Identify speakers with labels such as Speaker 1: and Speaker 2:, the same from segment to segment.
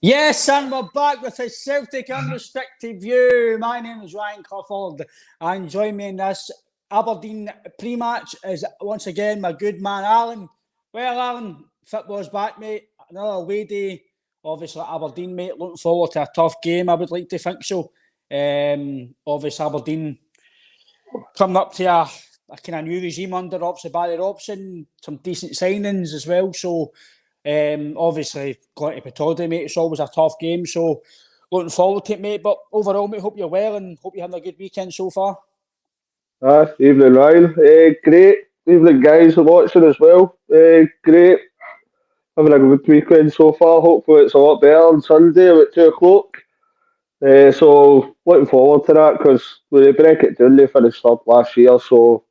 Speaker 1: Yes, and we're back with a Celtic Unrestricted View. My name is Ryan Clifford, and join me in this Aberdeen pre-match is once again my good man Alan. Well, Alan, football's back, mate. Another away day. Obviously, Aberdeen, mate. Looking forward to a tough game. I would like to think so. Obviously, Aberdeen coming up to a kind of new regime under obviously Barry Robson. Some decent signings as well. So. Obviously, going to Petodi, mate, it's always a tough game, so looking forward to it, mate. But overall, mate, hope you're well and hope you're having a good weekend so far.
Speaker 2: Evening, Ryan. Great. Evening, guys, watching as well. Great. Having a good weekend so far. Hopefully, it's a lot better on Sunday at 2 o'clock. So, looking forward to that because we break it down, they finished up last year, so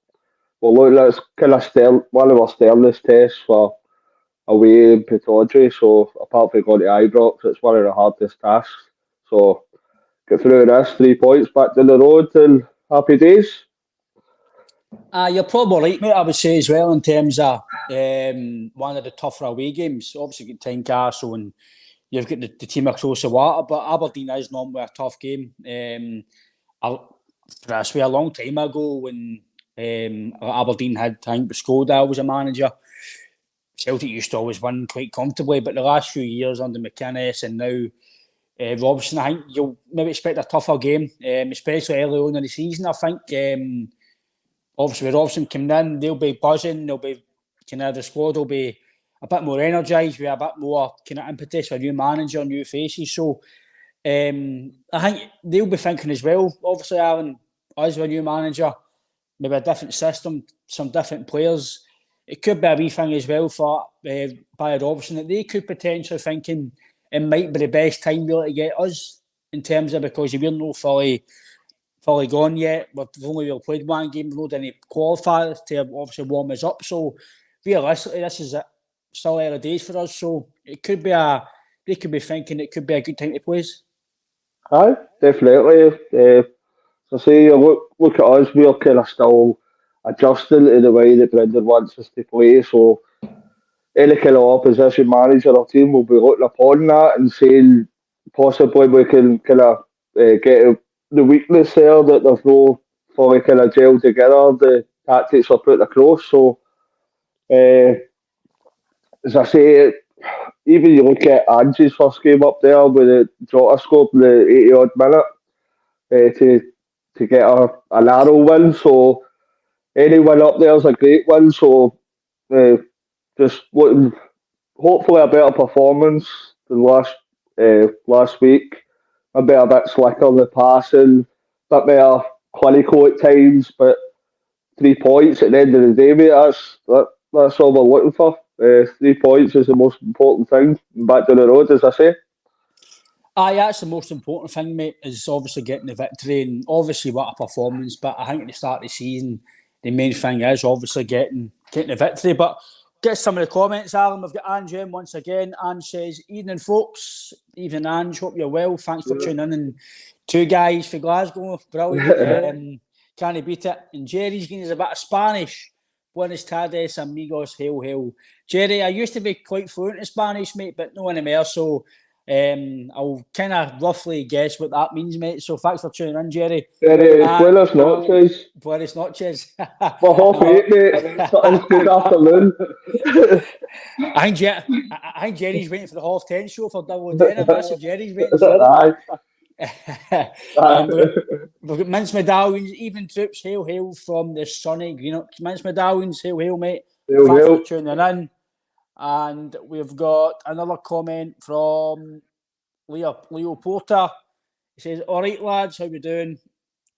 Speaker 2: we're looking at kind of one of our sternest tests for away in Petodi, so apart from going to Ibrox, it's one of the hardest tasks. So get through this, 3 points back down the road and happy days.
Speaker 1: You're probably right, mate, I would say as well in terms of one of the tougher away games. Obviously you've got Tynecastle and you've got the team across the water, but Aberdeen is normally a tough game. I swear a long time ago when Aberdeen had, I think, Skoda was a manager, Celtic used to always win quite comfortably, but the last few years under McInnes and now Robson, I think you'll maybe expect a tougher game, especially early on in the season. I think obviously with Robson coming in, they'll be buzzing. They'll be kind of the squad will be a bit more energised, with a bit more kind of impetus for a new manager, new faces. So I think they'll be thinking as well. Obviously, Alan, as a new manager, maybe a different system, some different players. It could be a wee thing as well for Barry Robson that they could potentially thinking it might be the best time really to get us in terms of because we're not fully gone yet. We've only really played one game, we've not any qualifiers to obviously warm us up. So realistically, this is still early days for us. So it could be they could be thinking it could be a good time to play us.
Speaker 2: Aye, definitely. So say look at us, we're kind of still adjusting to the way that Brendan wants us to play. So any kind of opposition manager or team will be looking upon that and saying possibly we can kind of get the weakness there that they've no fully kind of gelled together. The tactics are put across. So as I say, even you look at Angie's first game up there with the Jota scored in the 80 odd minute to get a narrow win. So any win up there is a great win. So just looking, hopefully a better performance than last week. Maybe a bit slicker in the passing, a bit better clinical at times, but 3 points at the end of the day, mate, that's all we're looking for. 3 points is the most important thing. Back down the road, as I say.
Speaker 1: Aye, that's the most important thing, mate, is obviously getting the victory and obviously what a performance. But I think at the start of the season, the main thing is obviously getting the victory. But get some of the comments, Alan. We've got Ange in once again. Ange says, evening, folks. Evening, Ange. Hope you're well. Thanks for tuning in. And 2 guys for Glasgow. Brilliant. Can't he beat it? And Jerry's getting us a bit of Spanish. Buenas tardes, amigos. Hail, hail. Jerry, I used to be quite fluent in Spanish, mate, but no anymore. So I'll kind of roughly guess what that means, mate. So thanks for tuning in, Jerry.
Speaker 2: Buenas noches.
Speaker 1: Buenas noches.
Speaker 2: We're half 8, mate. It's good afternoon.
Speaker 1: I think Jerry's waiting for the half 10 show for double denim. That's what Jerry's waiting for. We've got Mince Medallions, even troops, hail, hail from the sunny Greenock. Mince Medallions, hail, hail, mate.
Speaker 2: Hail,
Speaker 1: thanks
Speaker 2: hail.
Speaker 1: for tuning in. And we've got another comment from Leo Porter. He says, all right, lads, how we doing?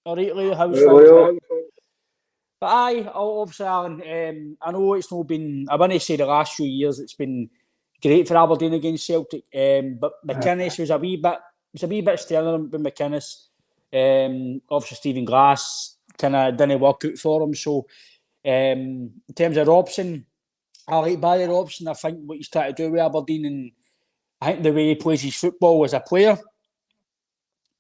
Speaker 1: All right, Leo, how's things? But aye, obviously, Alan, I know it's not been, I wouldn't say the last few years it's been great for Aberdeen against Celtic, but McInnes was a wee bit sterner with McInnes. Obviously, Stephen Glass kind of didn't work out for him. So, in terms of Robson, I like Barry Robson. I think what he's trying to do with Aberdeen, and I think the way he plays his football as a player,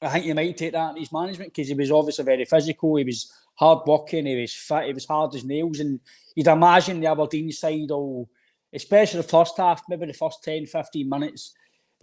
Speaker 1: I think you might take that in his management because he was obviously very physical. He was hard working. He was fit. He was hard as nails. And you'd imagine the Aberdeen side, especially the first half, maybe the first 10, 15 minutes,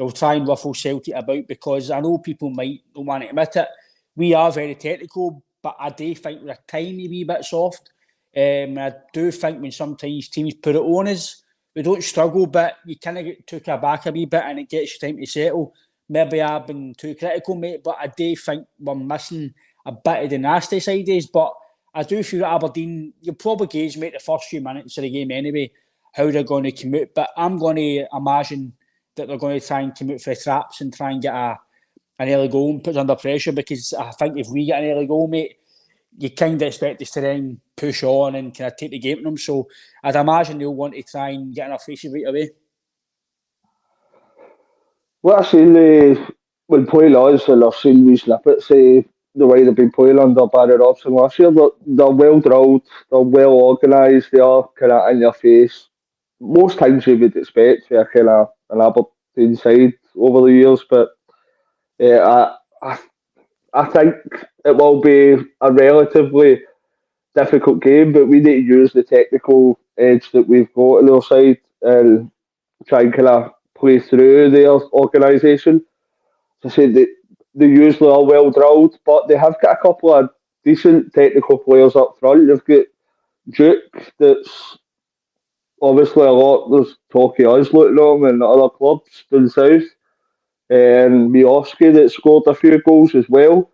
Speaker 1: they'll try and ruffle Celtic about, because I know people might not want to admit it. We are very technical, but I do think we're a tiny wee bit soft. I do think when sometimes teams put it on us, we don't struggle, but you kind of get took aback a wee bit and it gets you time to settle. Maybe I've been too critical, mate, but I do think we're missing a bit of the nasty side days. But I do feel that Aberdeen, you'll probably gauge, mate, the first few minutes of the game anyway, how they're going to commute. But I'm going to imagine that they're going to try and commute for traps and try and get an early goal and put us under pressure, because I think if we get an early goal, mate, you kind of expect us to then push on and kind of take the game to them. So I'd imagine they'll want to try and get in our faces right away.
Speaker 2: What I've seen when playing us, and I've seen wee snippets, the way they've been playing under Barry Robson last year, they're well drilled, they're well organised, they are kind of in your face. Most times you would expect for kind of an Aberdeen side over the years, but I think it will be a relatively difficult game, but we need to use the technical edge that we've got on our side and try and kind of play through their organisation. As I said, they usually are well drilled, but they have got a couple of decent technical players up front. You've got Duke, that's obviously a lot. There's talk of us looking at him and other clubs down south, and Miofsky that scored a few goals as well.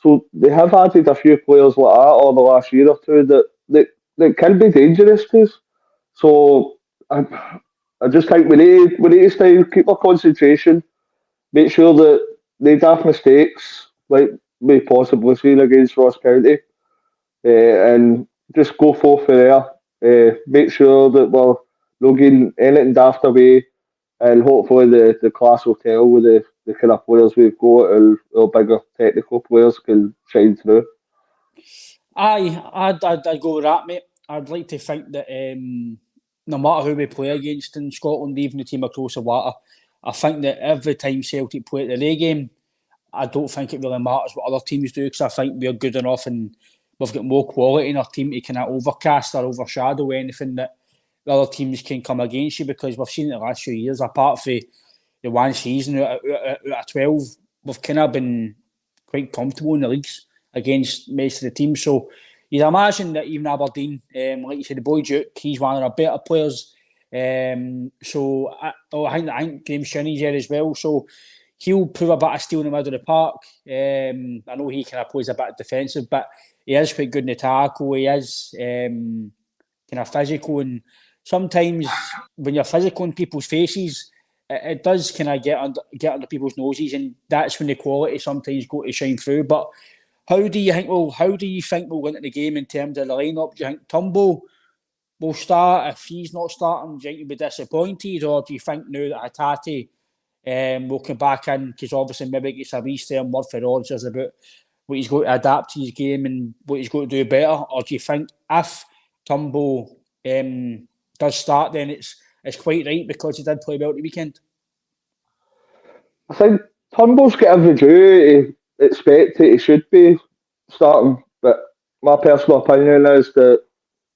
Speaker 2: So they have added a few players like that over the last year or two that can be dangerous to us. So I just think we need to stay, keep our concentration, make sure that they daft mistakes like we possibly seen against Ross County, and just go forth for there. Make sure that we're not getting anything daft away, and hopefully the class will tell with the kind of players we've got, and our bigger technical players can shine through.
Speaker 1: I'd go with that, mate. I'd like to think that no matter who we play against in Scotland, even the team across the water, I think that every time Celtic play at the away game, I don't think it really matters what other teams do, because I think we're good enough and we've got more quality in our team to kind of overcast or overshadow anything that the other teams can come against you, because we've seen it the last few years, apart from the one season out of 12, we've kind of been quite comfortable in the leagues against most of the teams. So you'd imagine that even Aberdeen, like you said, the boy Duke, he's one of our better players. So I think Graham Shinney's there as well. So he'll prove a bit of steel in the middle of the park. I know he kind of plays a bit defensive, but he is quite good in the tackle. He is kind of physical, and sometimes when you're physical in people's faces, it does kind of get under people's noses, and that's when the quality sometimes go to shine through. But how do you think we'll go into the game in terms of the lineup? Do you think Turnbull will start? If he's not starting, do you think you'll be disappointed, or do you think now that Hatate will come back in, because obviously maybe it's a restern word for Rodgers about what he's going to adapt to his game and what he's going to do better? Or do you think if Turnbull does start, then it's quite right because he did play well at the weekend?
Speaker 2: I think Turnbull's got every due to expect that he should be starting, but my personal opinion is that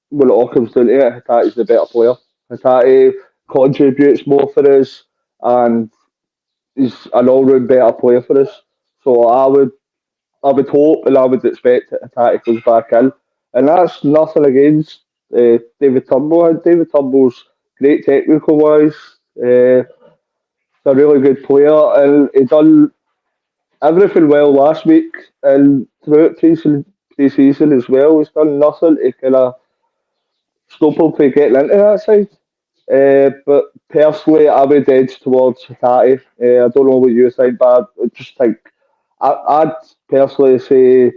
Speaker 2: when it all comes down to it, Hatate's the better player. Hatate contributes more for us, and he's an all-round better player for us. So I would hope and I would expect that Hatate comes back in, and that's nothing against David Turnbull. David Turnbull's great technical wise. He's a really good player, and he done everything well last week and throughout pre-season as well. He's done nothing to kind of stop him from getting into that side. But personally, I would edge towards Hatate. I don't know what you think, but I just think I'd personally say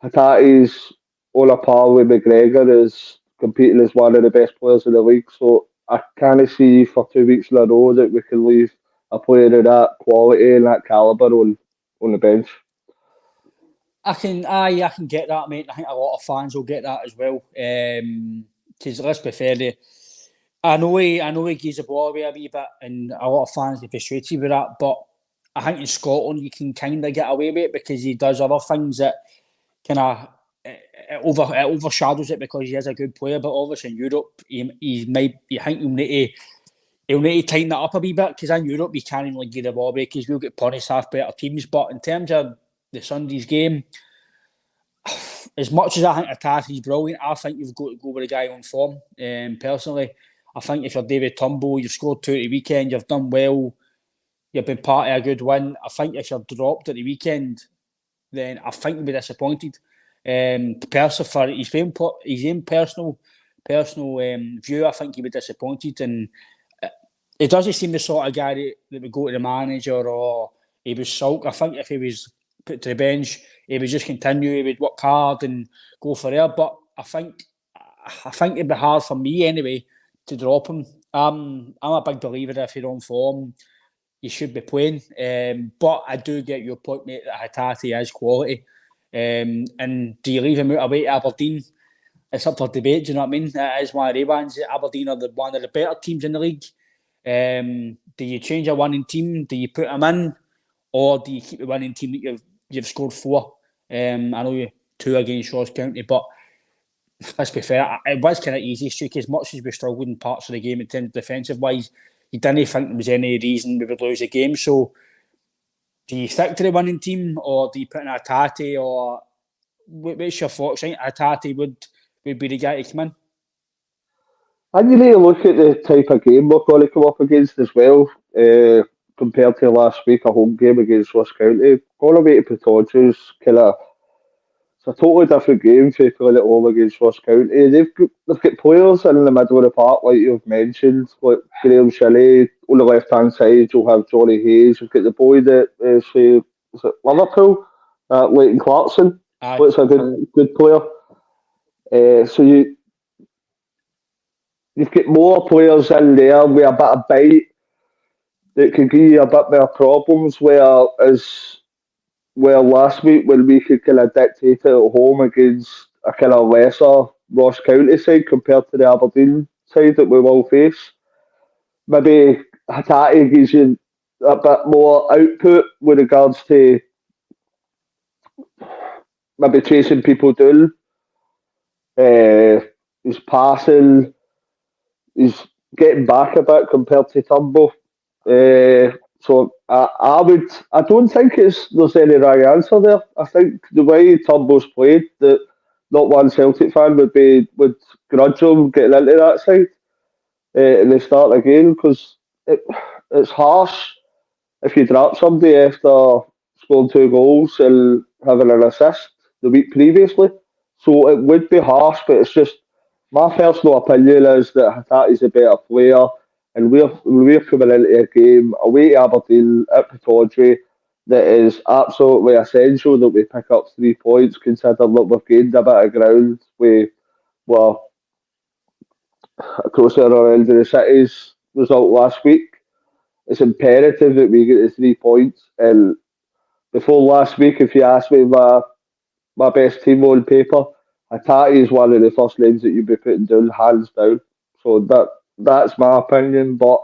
Speaker 2: Hatate's on a par with McGregor as competing as one of the best players in the league. So I can't see for 2 weeks in a row that we can leave a player of that quality and that calibre on the bench.
Speaker 1: I can get that, mate. I think a lot of fans will get that as well. Because let's be fair, I know he gives the ball away a wee bit, and a lot of fans are frustrated with that. But I think in Scotland you can kind of get away with it because he does other things that kind of it overshadows it because he is a good player. But obviously in Europe, he think you'll need to he'll need to tighten that up a wee bit, because in Europe we can't really give the ball away because we'll get punished half better teams. But in terms of the Sunday's game, as much as I think Hatate's brilliant, I think you've got to go with a guy on form. Personally, I think if you're David Turnbull, you've scored 2 at the weekend, you've done well, you've been part of a good win. I think if you're dropped at the weekend, then I think you'll be disappointed. For his own personal view, I think he'd be disappointed, and he doesn't seem the sort of guy that would go to the manager or he would sulk. I think if he was put to the bench, he would just continue, he would work hard and go for it. But I think it'd be hard for me anyway to drop him. I'm a big believer if you're on form, you should be playing. But I do get your point, mate, that Hatate is quality. And do you leave him out away to Aberdeen? It's up for debate, do you know what I mean? That is one of the ones. Aberdeen are one of the better teams in the league. Do you change a winning team? Do you put him in? Or do you keep the winning team that you've scored 4? I know you 2 against Ross County, but let's be fair, it was kind of easy streak. As much as we struggled in parts of the game in terms of defensive-wise, you didn't think there was any reason we would lose the game. So do you stick to the winning team, or do you put in Hatate, or what's your thoughts? I think Hatate would be the guy to come in.
Speaker 2: And you need to look at the type of game we're going to come up against as well. Compared to last week, a home game against Ross County, going away to Pittodrie it's a totally different game to playing at home against Ross County. They've got players in the middle of the park, like you've mentioned, like Graham Shelley. On the left hand side, you'll have Johnny Hayes. You've got the boy that is it Liverpool, Leighton Clarkson. What's a good player. So you've got more players in there with a bit of bite that can give you a bit more problems. Where last week when we could kind of dictate it at home against a kind of lesser Ross County side compared to the Aberdeen side that we will face, maybe Hatate gives you a bit more output with regards to maybe chasing people down. He's passing, he's getting back a bit compared to Turnbull. So I don't think there's any right answer there. I think the way Turnbull's played, that not one Celtic fan would grudge him getting into that side in the start again, because it's harsh if you drop somebody after scoring 2 goals and having an assist the week previously. So it would be harsh, but it's just my personal opinion is that Hatate's a better player. And we're coming into a game away to Aberdeen at Pittodrie that is absolutely essential that we pick up 3 points, considering that we've gained a bit of ground. We were closer around the City's result last week. It's imperative that we get the 3 points. And before last week, if you asked me my best team on paper, Hatate is one of the first names that you'd be putting down, hands down. So that's my opinion, but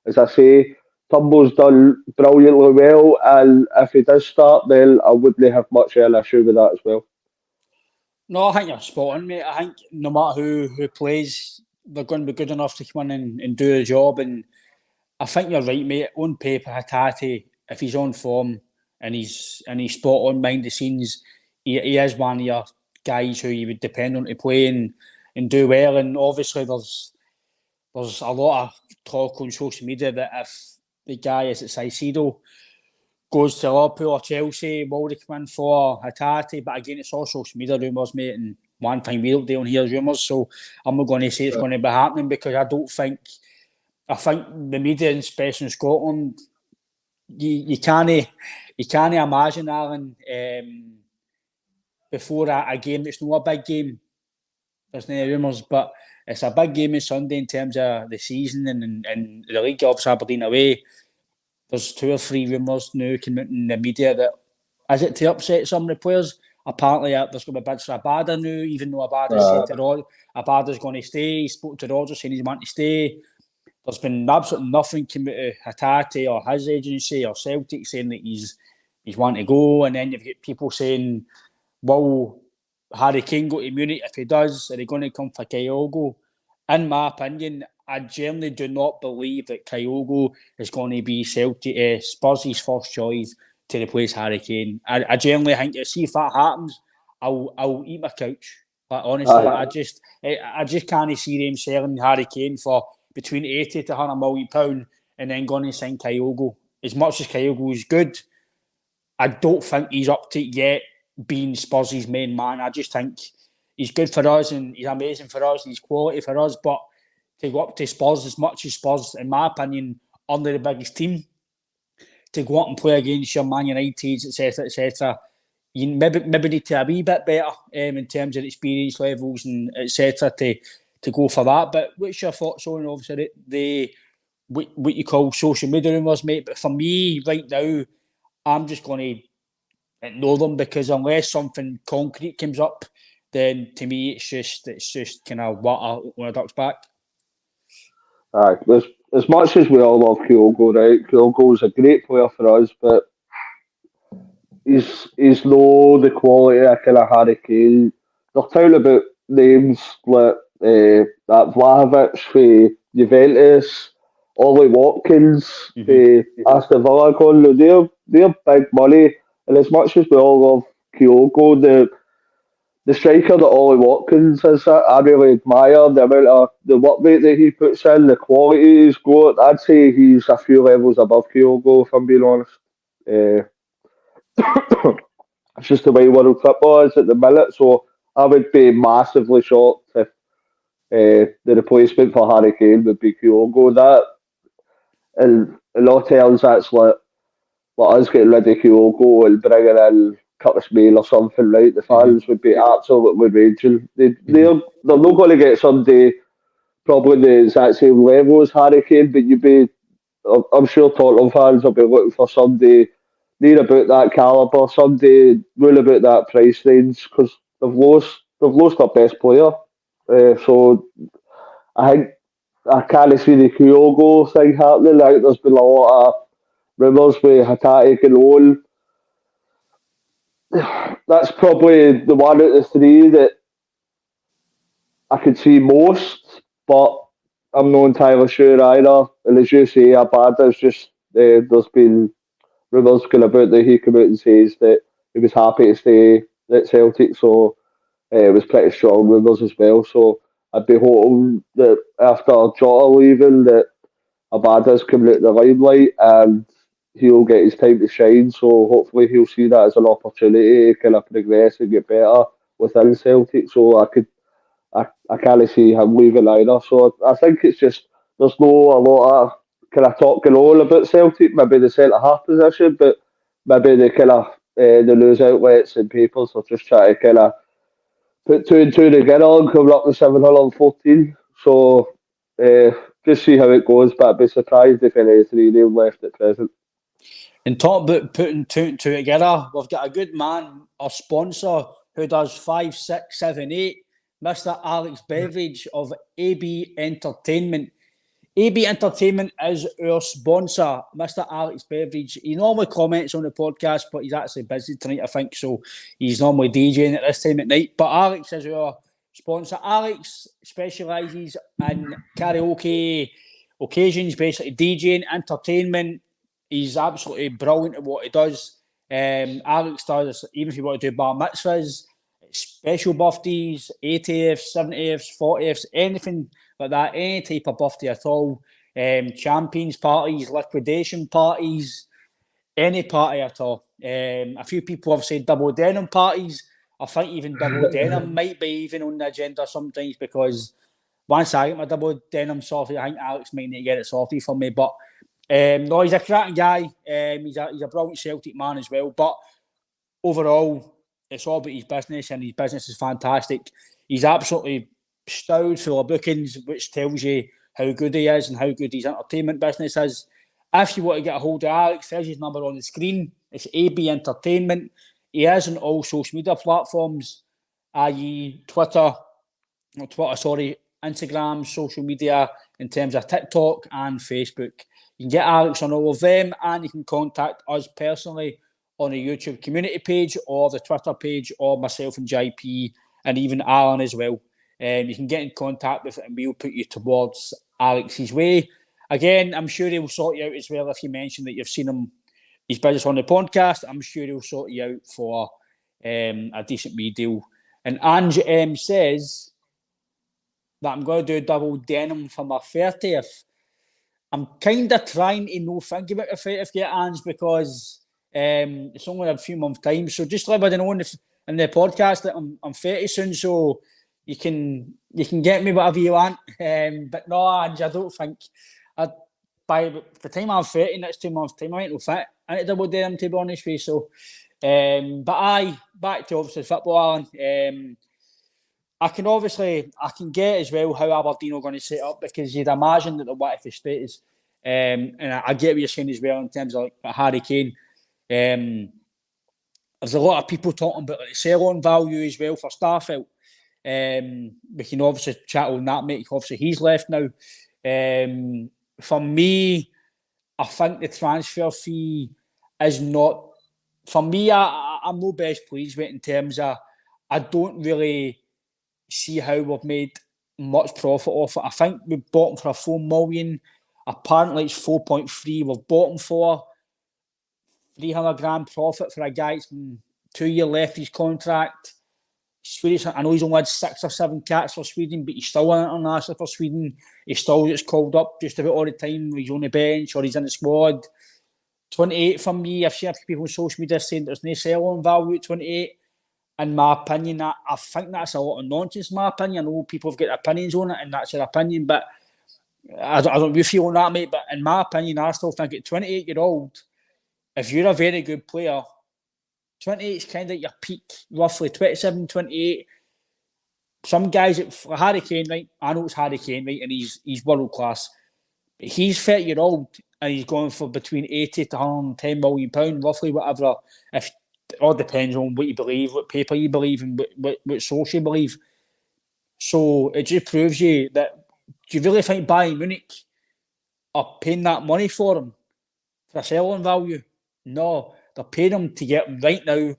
Speaker 2: as I say, Turnbull's done brilliantly well, and if he does start, then I wouldn't have much of an issue with that as well.
Speaker 1: No, I think you're spot on, mate. I think no matter who plays, they're going to be good enough to come in and do the job. And I think you're right, mate. On paper, Hatate, if he's on form and he's spot on behind the scenes, he is one of your guys who you would depend on to play and do well. And obviously, there's a lot of talk on social media that if the guy is at Caicedo goes to Liverpool or Chelsea, will they come in for Hatate? But again, it's all social media rumours, mate, and one thing we don't do on here is rumours, so I'm not going to say it's going to be happening, because I think the media, especially in Scotland, you can't imagine, Alan, before a game that's not a big game, there's no rumours, but it's a big game on Sunday in terms of the season and the league, obviously Aberdeen away. There's 2 or 3 rumours now coming out in the media that is it to upset some of the players. Apparently, there's going to be bids for Abada now, even though Abada's said to Rod, Abada's going to stay. He spoke to Rodgers saying he's wanting to stay. There's been absolutely nothing coming out of Hatate or his agency or Celtic saying that he's wanting to go. And then you've got people saying, will Harry Kane go to Munich? If he does, are they going to come for Kyogo? In my opinion, I generally do not believe that Kyogo is going to be Celtic, Spurs' first choice to replace Harry Kane. I generally think that, see if that happens, I'll eat my couch. But honestly, I just can't see them selling Harry Kane for between 80 to £100 million and then going to sign Kyogo. As much as Kyogo is good, I don't think he's up to it yet, being Spurs' main man. I just think he's good for us and he's amazing for us and he's quality for us. But to go up to Spurs, as much as Spurs, in my opinion, are the biggest team, to go up and play against your Man United, etc., you maybe need to be a wee bit better in terms of experience levels and etc. to go for that. But what's your thoughts on obviously the what you call social media rumours, mate? But for me, right now, I'm just going to ignore them because unless something concrete comes up, then to me it's just kind of water when a duck's back.
Speaker 2: Aye, as much as we all love Kyogo, right? Kyogo's a great player for us, but he's no the quality of kind of Harry Kane. They're talking about names like that Vlahovic for Juventus, Ollie Watkins for Aston Villa. They're big money, and as much as we all love Kyogo, the striker that Ollie Watkins is, I really admire the amount of the work rate that he puts in, the quality he's got. I'd say he's a few levels above Kyogo, if I'm being honest. Uh, it's just the way world football is at the minute, so I would be massively shocked if the replacement for Harry Kane would be Kyogo. That, in all terms, that's like us getting rid of Kyogo and bringing in Curtis Main or something, right? The fans would be absolutely raging. They're not going to get somebody probably the exact same level as Harry Kane, but I'm sure Tottenham fans will be looking for somebody near about that calibre, somebody round about that price range, because they've lost their best player. So I think I can't see the Kyogo thing happening. I think there's been a lot of rumours with HATATE going on. That's probably the one out of the three that I could see most, but I'm not entirely sure either. And as you say, Abada's just there's been rumours going about that he came out and says that he was happy to stay at Celtic, so it was pretty strong rumours as well. So I'd be hoping that after Jota leaving, that Abada's coming out the limelight and he'll get his time to shine. So hopefully he'll see that as an opportunity to kind of progress and get better within Celtic. So I can't see him leaving either. So I think it's just there's no a lot of kind of talking on about Celtic, maybe the centre half position, but maybe the kind of the news outlets and papers are just trying to kind of put two and two together and come up with 714. So just see how it goes, but I'd be surprised if any three names left at present.
Speaker 1: And talk about putting two and two together, we've got a good man, our sponsor, who does 5, 6, 7, 8, Mr. Alex Beveridge of AB Entertainment. AB Entertainment is our sponsor, Mr. Alex Beveridge. He normally comments on the podcast, but he's actually busy tonight, I think, so he's normally DJing at this time at night. But Alex is our sponsor. Alex specialises in karaoke occasions, basically DJing, entertainment. He's absolutely brilliant at what he does. Alex does, even if you want to do bar mitzvahs, special birthdays, 80th, 70th, 40th, anything like that, any type of birthday at all. Champions parties, liquidation parties, any party at all. A few people have said double denim parties. I think even double denim might be even on the agenda sometimes, because once I get my double denim sorted, I think Alex might need to get it sorted for me. But no, he's a cracking guy. He's a brilliant Celtic man as well. But overall, it's all about his business, and his business is fantastic. He's absolutely stowed full of bookings, which tells you how good he is and how good his entertainment business is. If you want to get a hold of Alex, there's his number on the screen. It's AB Entertainment. He is on all social media platforms, i.e. Instagram, social media, in terms of TikTok and Facebook. You can get Alex on all of them, and you can contact us personally on the YouTube community page or the Twitter page, or myself and JP and even Alan as well. You can get in contact with it and we'll put you towards Alex's way. Again, I'm sure he'll sort you out as well if you mention that you've seen him, his business on the podcast. I'm sure he'll sort you out for a decent wee deal. And Ange M says that I'm going to do a double denim for my 30th. I'm kind of trying to not think about the 30th yet, Ange, because it's only a few months' time. So just let me know in the podcast that I'm 30 soon, so you can get me whatever you want. But no, Ange, I don't think by the time I'm 30, next 2 months' time, I ain't no fit. I need to double denim, to be honest with you. So, but back to obviously football, Alan. I can get as well how Aberdeen are going to set up, because you'd imagine that the what if status, and I get what you're saying as well in terms of like Harry Kane. There's a lot of people talking about like the sell-on value as well for Starfelt. We can obviously chat on that, mate. Obviously, he's left now. For me, I think the transfer fee is not. For me, I'm no best pleased with it in terms of I don't really see how we've made much profit off it. I think we bought him for a 4 million. Apparently, it's 4.3. We've bought him for 300 grand profit for a guy that's been 2 years left his contract. Swedish, I know he's only had 6 or 7 caps for Sweden, but he's still an international for Sweden. He still gets called up just about all the time. He's on the bench or he's in the squad. 28 for me. I've seen a few people on social media saying there's no sell-on value at 28. In my opinion, I think that's a lot of nonsense, in my opinion. I know people have got opinions on it, and that's their opinion, but I don't really feel on that, mate. But in my opinion, I still think at 28-year-old, if you're a very good player, 28 is kind of your peak, roughly 27, 28. Some guys, Harry Kane, right? I know it's Harry Kane, right? And he's world class. But he's 30-year-old and he's going for between 80 to 110 million pounds, roughly, whatever. If it all depends on what you believe, what paper you believe, and what source you believe. So it just proves you that, do you really think Bayern Munich are paying that money for him for a selling value? No, they're paying him to get him right now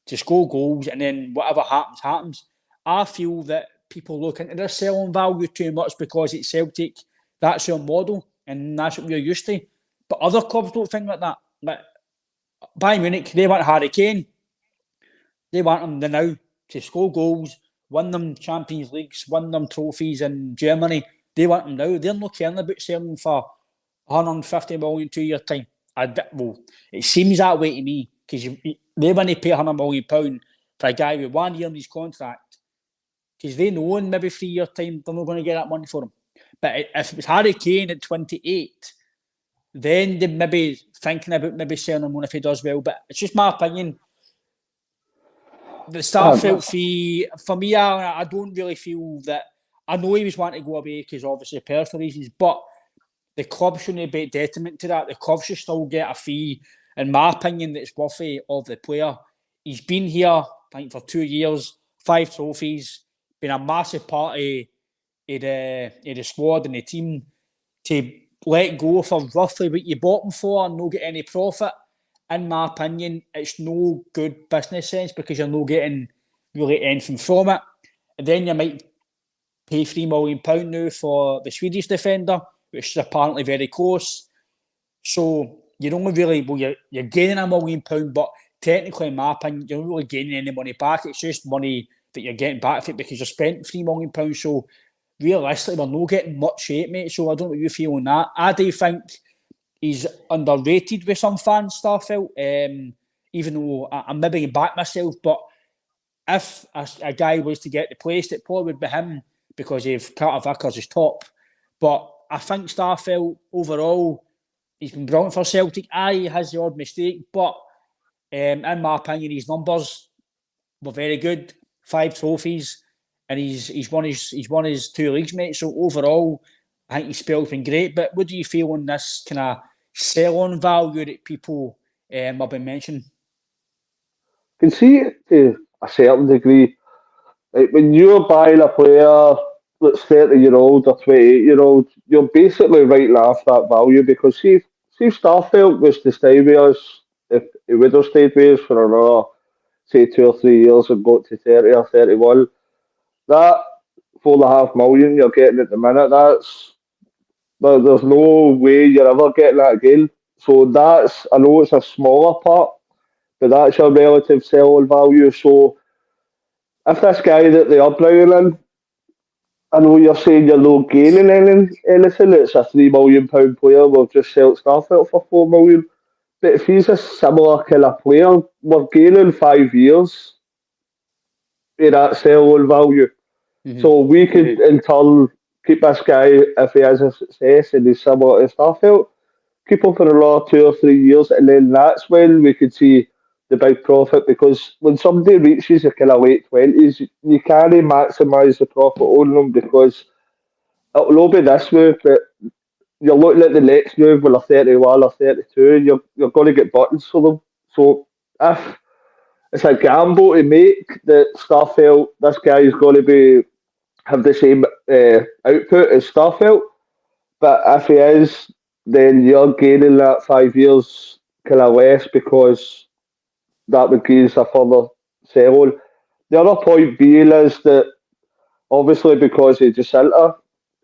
Speaker 1: to score goals, and then whatever happens, happens. I feel that people look into their selling value too much because it's Celtic. That's your model, and that's what we're used to. But other clubs don't think like that. Like Bayern Munich, they want Harry Kane. They want him now to score goals, win them Champions Leagues, win them trophies in Germany. They want him now. They're not caring about selling for 150 million 2 year time. Well, it seems that way to me, because they want to pay £100 million for a guy with 1 year in his contract, because they know in maybe 3 year time they're not going to get that money for him. But if it was Harry Kane at 28, then they'd maybe thinking about maybe selling him on if he does well. But it's just my opinion. The Starfelt fee, for me, I don't really feel that. I know he was wanting to go away because obviously personal reasons, but the club shouldn't be detriment to that. The club should still get a fee, in my opinion, that's worthy of the player. He's been here, I think, for 2 years, 5 trophies, been a massive part of the squad and the team. To let go for roughly what you bought him for and not get any profit, in my opinion, it's no good business sense, because you're not getting really anything from it. And then you might pay £3 million now for the Swedish defender, which is apparently very close. So you're only really, you're gaining £1 million, but technically, in my opinion, you're not really gaining any money back. It's just money that you're getting back for it because you spent £3 million. So realistically, we're not getting much shape, mate. So I don't know what you feel on that. I do think he's underrated with some fans, Starfelt, even though I'm maybe back myself. But if a guy was to get the place, it probably would be him, because if Carter Vickers is top. But I think Starfelt, overall, he's been brilliant for Celtic. He has the odd mistake, but in my opinion, his numbers were very good. 5 trophies, and he's won his 2 leagues, mate. So overall, I think his spell's been great. But what do you feel on this kind of sell-on value that people have been mentioning?
Speaker 2: I can see it to a certain degree. Like when you're buying a player that's 30-year-old or 28-year-old, you're basically writing off that value, because see Starfelt was to stay with us, if he would have stayed with us for another, say, 2 or 3 years and got to 30 or 31, that 4.5 million you're getting at the minute, There's no way you're ever getting that again. So that's, I know it's a smaller part, but that's your relative sell value. So if this guy that they are bringing in, I know you're saying you're not gaining anything, it's a £3 million player, we've just sold Starfield for 4 million. But if he's a similar kind of player, we're gaining 5 years in that sell on value. So we could in turn keep this guy if he has a success and he's similar to Starfield, keep him for another 2 or 3 years, and then that's when we could see the big profit. Because when somebody reaches the kind of late 20s, you can't maximise the profit on them because it'll not be this move, but you're looking at the next move when they're 31 or 32, you're going to get buttons for them. So if it's a gamble to make that Starfield, this guy is going to be have the same output as Starfield, but if he is, then you're gaining that 5 years kind of less because that would give us a further sell on. The other point being is that obviously because of Jacinta,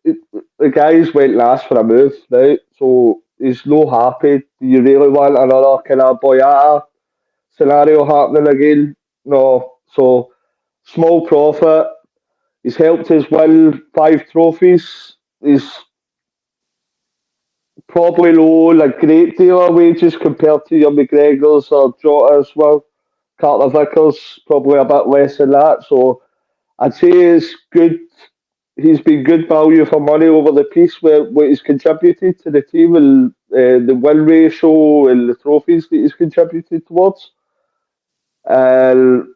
Speaker 2: the guys went last for a move, right? So he's no happy. Do you really want another kind of Boyata scenario happening again? No. So small profit. He's helped us win 5 trophies. He's probably low a great deal of wages compared to your McGregors or Jota as well. Carter Vickers probably a bit less than that. So I'd say it's good. He's been good value for money over the piece where what he's contributed to the team and the win ratio and the trophies that he's contributed towards. And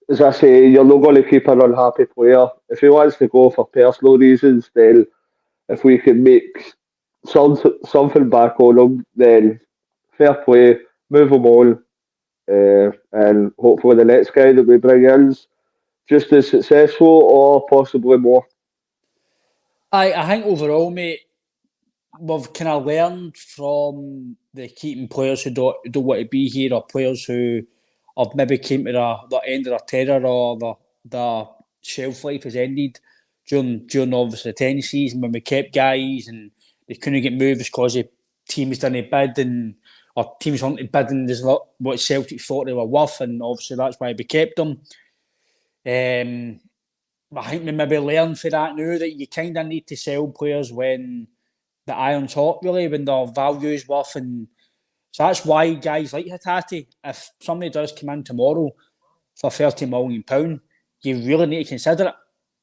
Speaker 2: as I say, you're not going to keep an unhappy player. If he wants to go for personal reasons, then if we can make something back on him, then fair play, move him on, and hopefully the next guy that we bring in is just as successful or possibly more.
Speaker 1: I think overall, mate, we've kind of learned from the keeping players who don't want to be here, or players who have maybe came to the end of their tether, or the shelf life has ended during obviously the 10 season when we kept guys and they couldn't get moved because the teams didn't bid and or teams weren't bidding as what Celtic thought they were worth, and obviously that's why we kept them. I think we maybe learn for that now that you kind of need to sell players when the iron's hot, really, when their value is worth. And so that's why guys like HATATE, if somebody does come in tomorrow for £30 million, you really need to consider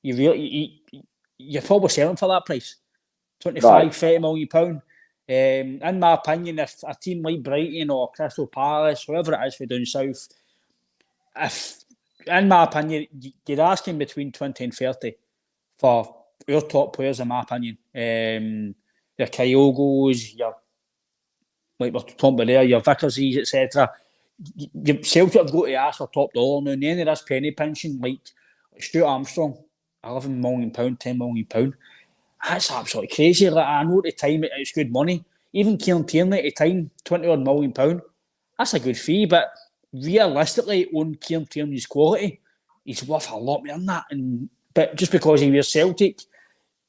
Speaker 1: it. You're probably selling for that price, 25, £30 million. In my opinion, if a team like Brighton or Crystal Palace, whoever it is for down south, if in my opinion, you're asking between 20 and 30 for our top players, in my opinion. Your Kyogos, your, like we're talking about there, your Vickerses, etc. Celtic have got to ask for top dollar now, and any of this penny pinching, like Stuart Armstrong, £11 million, £10 million. That's absolutely crazy. Like, I know at the time it's good money. Even Kieran Tierney at the time, £20 million. That's a good fee, but realistically, on Kieran Tierney's quality, he's worth a lot more than that. But just because he was Celtic,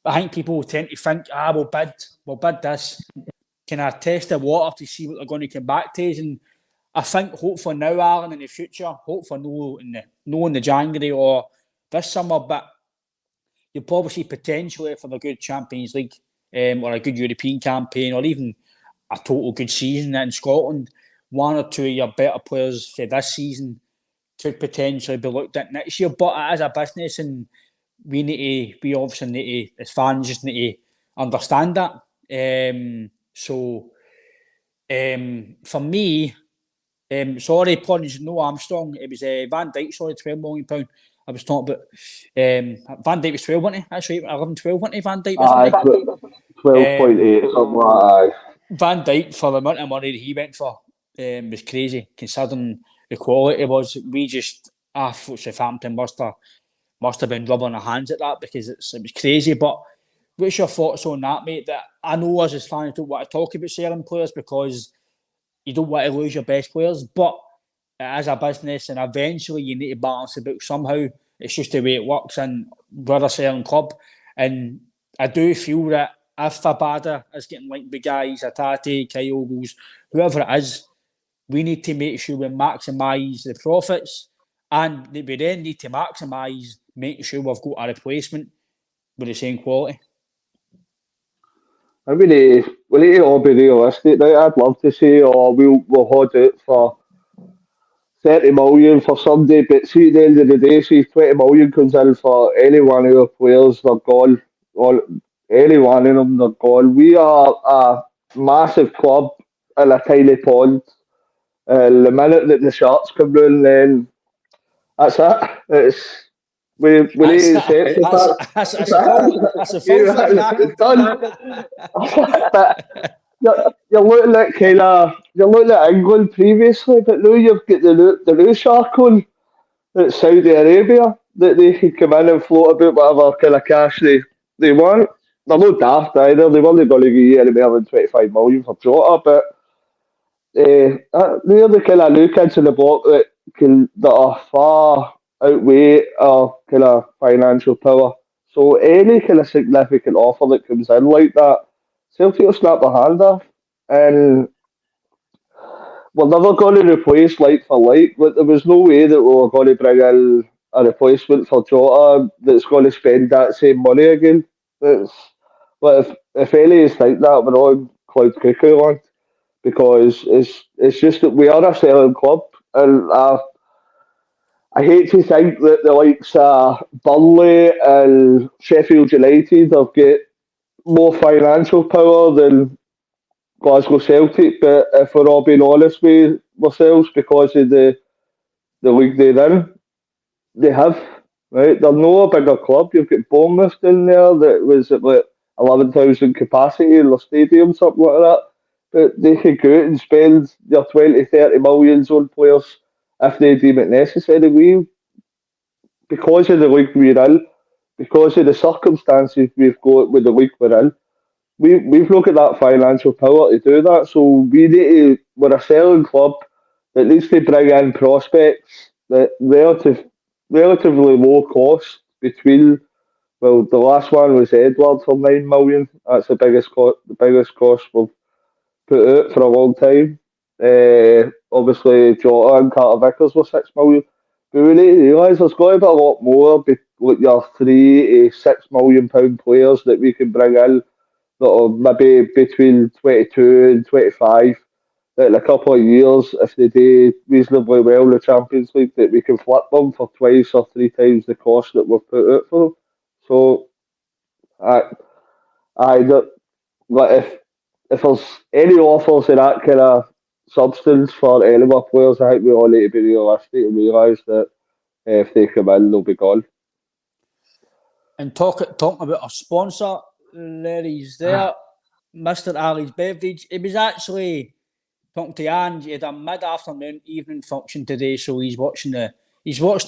Speaker 1: I think people tend to think, we'll bid this. Can I test the water to see what they're going to come back to? And I think hopefully now, Alan, in the future, hopefully no in the January or this summer, but you'll probably see potentially for the good Champions League or a good European campaign or even a total good season in Scotland. One or two of your better players for this season could potentially be looked at next year. But as a business, and we obviously need to, as fans, just need to understand that. For me, sorry, apologies, no Armstrong. It was Van Dijk, sorry, £12 million. I was talking about Van Dijk was 12, wasn't he? That's right, 11, 12, wasn't he, Van Dijk?
Speaker 2: 12.8, something like that.
Speaker 1: Van Dijk, for the amount of money that he went for, was crazy, considering the quality was. We just, I thought Southampton must have been rubbing their hands at that because it was crazy. But what's your thoughts on that, mate? That I know us as fans don't want to talk about selling players because you don't want to lose your best players, but as a business, and eventually you need to balance the book somehow. It's just the way it works, and we're a selling club. And I do feel that if Abada is getting linked with guys, HATATE, Kyogo's, whoever it is, we need to make sure we maximise the profits, and we then need to maximise making sure we've got a replacement with the same quality.
Speaker 2: I mean, we need to all be realistic. Right? I'd love to say, oh, we'll hold it for 30 million for somebody, but see, at the end of the day, see, 20 million comes in for any one of our players, they're gone. Or any one of them, they're gone. We are a massive club in a tiny pond. The minute that the sharks come round, then that's it. We need to accept the fact.
Speaker 1: That's a full flip tackle.
Speaker 2: It's done. But you're looking at you're looking at England previously, but now you've got the new shark on at Saudi Arabia that they can come in and float about whatever kind of cash they want. They're not daft either. They weren't going to give you any more than 25 million for Jota, but they're the kind of new kids in the block that are far outweigh our kind of financial power. So any kind of significant offer that comes in like that, Celtic will snap their hand off, and we're never going to replace like for like. But there was no way that we were going to bring in a replacement for Jota that's going to spend that same money again. It's, but if any is think that, we're on cloud cuckoo land, because it's just that we are a selling club, and I hate to think that the likes of Burnley and Sheffield United have got more financial power than Glasgow Celtic, but if we're all being honest with ourselves, because of the league they're in, they have, right? They're no a bigger club. You've got Bournemouth in there that was at like 11,000 capacity in their stadium, something like that. But they could go out and spend their 20, 30 millions on players if they deem it necessary. Because of the league we're in, because of the circumstances we've got with the league we're in, we've not got that financial power to do that. So we're a selling club that needs to bring in prospects that relatively low cost between. Well, the last one was Edward for 9 million. That's the biggest cost we've put out for a long time. Obviously, Jota and Carter Vickers were 6 million. But we need to realise there's got to be a lot more, like your £3 to £6 million players that we can bring in that are maybe between 22 and 25. That in a couple of years, if they do reasonably well in the Champions League, that we can flip them for twice or three times the cost that we've put out for them. So, but if there's any offers of that kind of substance for any of our players, I think we all need to be realistic and realise that if they come in, they'll be gone.
Speaker 1: And talking about our sponsor, Larry's there, Mr. Ali's Beverage. It was actually talking to Ange. He had a mid-afternoon evening function today, so he's watching the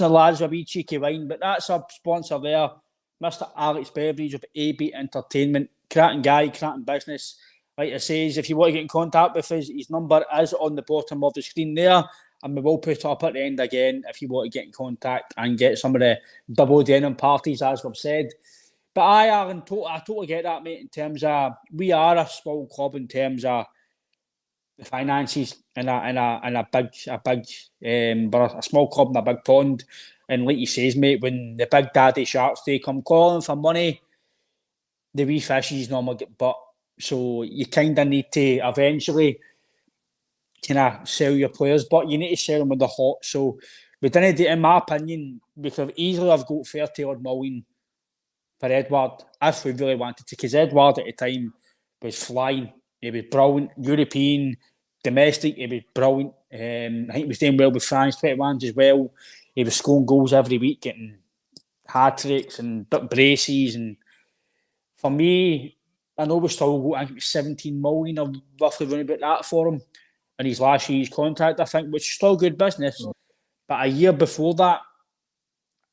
Speaker 1: lads with a wee cheeky wine. But that's our sponsor there, Mr. Alex Beveridge of AB Entertainment. Cracking guy, cracking business. Like I says, if you want to get in contact with us, his number is on the bottom of the screen there, and we will put it up at the end again if you want to get in contact and get some of the double denim parties, as we've said. But Alan, I totally get that, mate, in terms of we are a small club in terms of the finances and a big we're a small club in a big pond. And like you says, mate, when the big daddy sharks they come calling for money, the wee fishies normally get butt. So you kind of need to eventually kind of sell your players, but you need to sell them when they're hot. So we didn't do, in my opinion, we could easily have got 30 odd million for Edward if we really wanted to, because Edward at the time was flying. He was brilliant, European, domestic, he was brilliant. I think he was doing well with France 21s as well. He was scoring goals every week, getting hat-tricks and braces. And for me, I know we still got, I think it was 17 million or roughly around about that for him in his last year's contract, I think, which is still good business. But a year before that,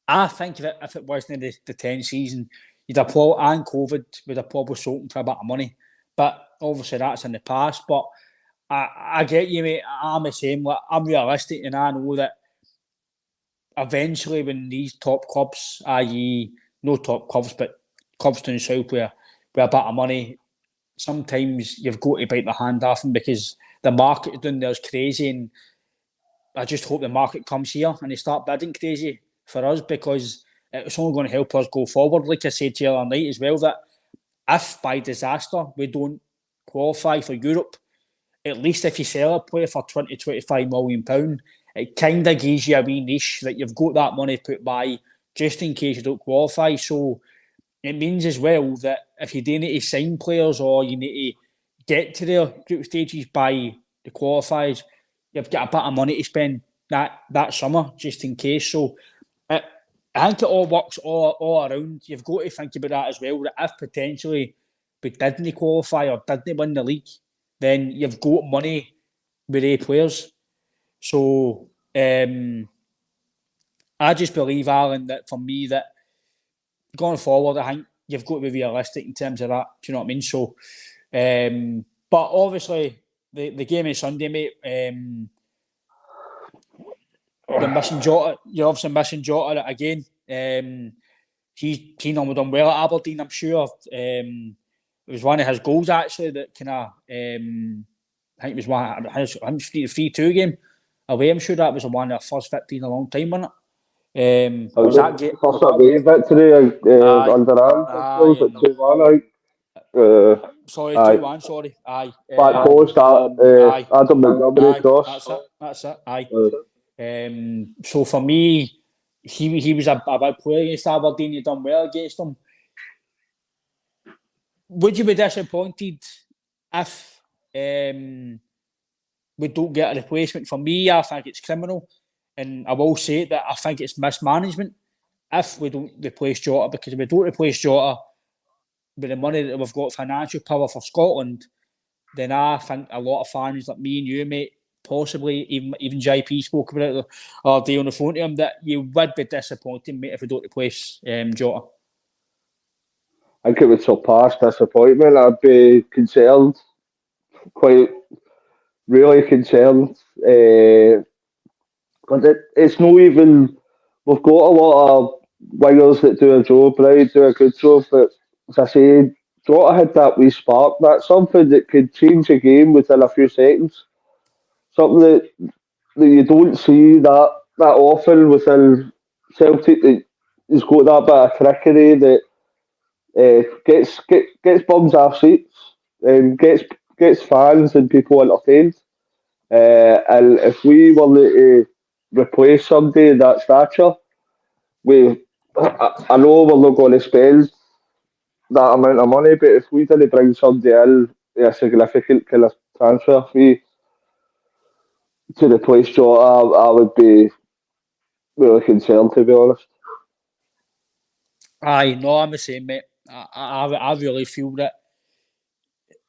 Speaker 1: I think if it wasn't the 10 season, you'd have probably, and COVID, would have probably sold him for a bit of money. But obviously that's in the past. But I get you, mate. I'm the same. Like, I'm realistic, and I know that eventually when these top clubs, i.e. no top clubs, but clubs down south where a bit of money, sometimes you've got to bite the hand off him because the market down there is crazy, and I just hope the market comes here and they start bidding crazy for us, because it's only going to help us go forward. Like I said to you the other night as well, that if by disaster we don't qualify for Europe, at least if you sell a player for 20, 25 million pound, it kind of gives you a wee niche that you've got that money put by just in case you don't qualify. So it means as well that if you do need to sign players or you need to get to the group stages by the qualifiers, you've got a bit of money to spend that summer just in case. So I think it all works all around. You've got to think about that as well, that if potentially we didn't qualify or didn't win the league, then you've got money with A players. So I just believe, Alan, that for me, that going forward, I think you've got to be realistic in terms of that. Do you know what I mean? So, but obviously, the game on Sunday, mate, you're missing Jota. You're obviously missing Jota again. He normally done well at Aberdeen, I'm sure. It was one of his goals actually that kind of, I think it was one of his 3-2 game away. I'm sure that was one of the first 15 in a long time, wasn't it?
Speaker 2: Was that game? First away victory under Aaron. Was it 2-1?
Speaker 1: Sorry, 2-1. Sorry, aye.
Speaker 2: Back post, Adam Montgomery cross.
Speaker 1: That's it. Aye. So for me, he was a big player against Aberdeen. He done well against them. Would you be disappointed if we don't get a replacement? For me, I think it's criminal, and I will say that I think it's mismanagement if we don't replace Jota, because if we don't replace Jota with the money that we've got, financial power for Scotland, then I think a lot of fans like me and you, mate, possibly even JP spoke about it the other day on the phone to him, that you would be disappointed, mate, if we don't replace Jota.
Speaker 2: I think it would surpass disappointment. I'd be concerned, quite really concerned. Because it's not even, we've got a lot of wingers that do a job, right, do a good job, but as I say, Jota had that wee spark. That's something that could change a game within a few seconds. Something that you don't see that often within Celtic. That he's got that bit of trickery that gets bums off seats, gets fans and people entertained. And if we were to replace somebody in that stature, I know we're not going to spend that amount of money, but if we didn't bring somebody in a significant kind of transfer fee to replace Jota, I would be really concerned, to be honest.
Speaker 1: Aye, no, I'm the same, mate. I really feel that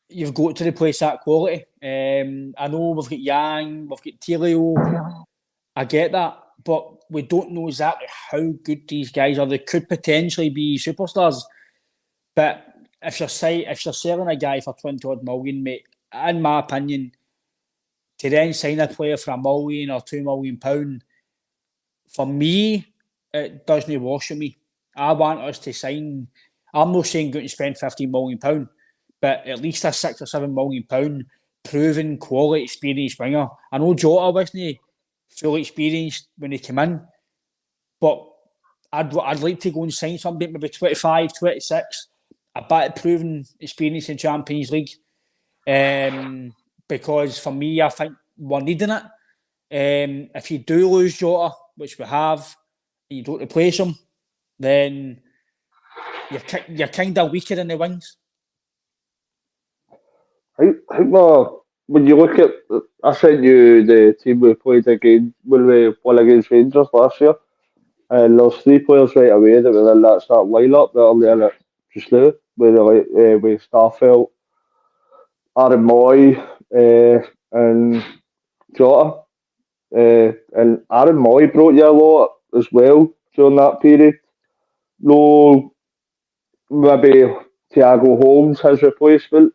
Speaker 1: you've got to replace that quality. I know we've got Yang, we've got Telio. I get that, but we don't know exactly how good these guys are. They could potentially be superstars, but if you're selling a guy for 20 odd million, mate, in my opinion, to then sign a player for £1 million or £2 million, for me, it doesn't wash with me. I want us to sign. I'm not saying go and spend £15 million, but at least a £6 or £7 million proven quality, experienced winger. I know Jota wasn't fully experienced when he came in, but I'd like to go and sign somebody maybe 25, 26, a bit of proven experience in Champions League. Because for me, I think we're needing it. If you do lose Jota, which we have, and you don't replace him, then you're kind of weaker in the wings.
Speaker 2: I think when you look at, I sent you the team we played against when we won against Rangers last year, and there's 3 players right away that were in that start lineup that are there just now, with Starfelt, Aaron Moy, and Jota. And Aaron Moy brought you a lot as well during that period. No, maybe Thiago Holmes, his replacement.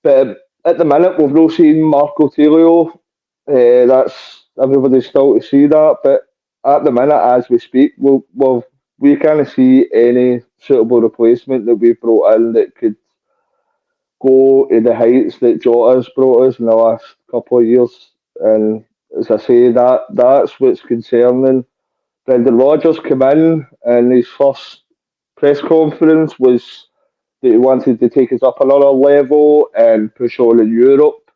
Speaker 2: But at the minute, we've not seen Marco Telio. That's everybody's still to see that. But at the minute, as we speak, we can't see any suitable replacement that we've brought in that could go to the heights that Jota's brought us in the last couple of years. And as I say, that's what's concerning. Brendan Rodgers came in and his first press conference was that he wanted to take us up another level and push on in Europe.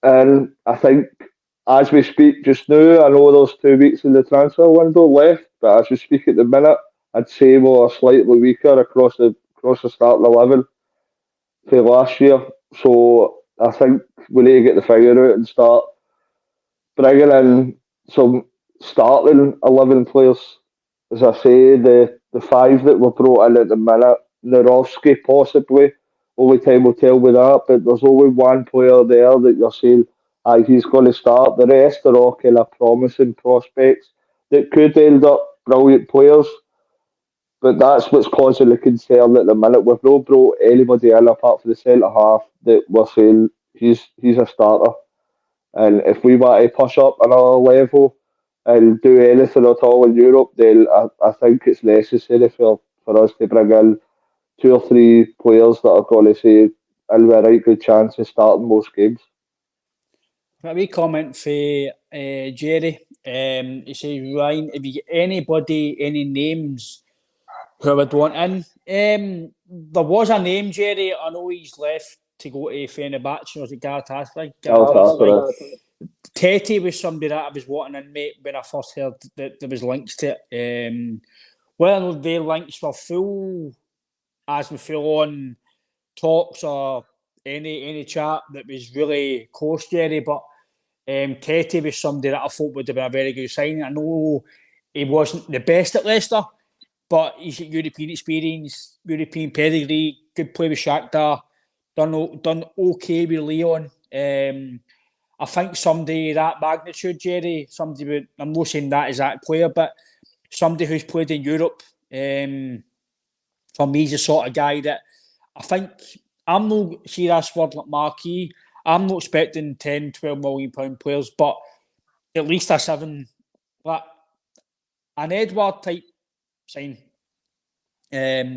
Speaker 2: And I think as we speak just now, I know there's 2 weeks in the transfer window left, but as we speak at the minute, I'd say we're slightly weaker across the starting 11 for last year. So I think we need to get the figure out and start bringing in some starting 11 players. As I say, the five that were brought in at the minute, Narovski possibly, only time will tell with that, but there's only one player there that you're saying, aye, he's going to start. The rest are all kind of promising prospects that could end up brilliant players, but that's what's causing the concern at the minute. We've not brought anybody in apart from the centre half that we're saying he's a starter. And if we want to push up another level and do anything at all in Europe, then I think it's necessary for us to bring in 2 or 3 players that are going to say, and we're a right good chance of starting most games.
Speaker 1: A wee comment for Jerry. He says, Ryan, if you get anybody, any names who I would want in, there was a name, Jerry. I know he's left to go to Fenerbahce or to Galatasaray. Tete was somebody that I was wanting in, mate, when I first heard that there was links to it. Whether their links were full as we full on talks or any chat that was really close, Jerry, but Tete was somebody that I thought would have been a very good signing. I know he wasn't the best at Leicester, but he's got European experience, European pedigree, good play with Shakhtar, done okay with Leon. I think somebody that magnitude, Jerry, somebody with, I'm not saying that exact player, but somebody who's played in Europe, for me, is the sort of guy that I think, I'm not, see this word like marquee, I'm not expecting 10, 12 million pound players, but at least a 7, like an Edward type sign.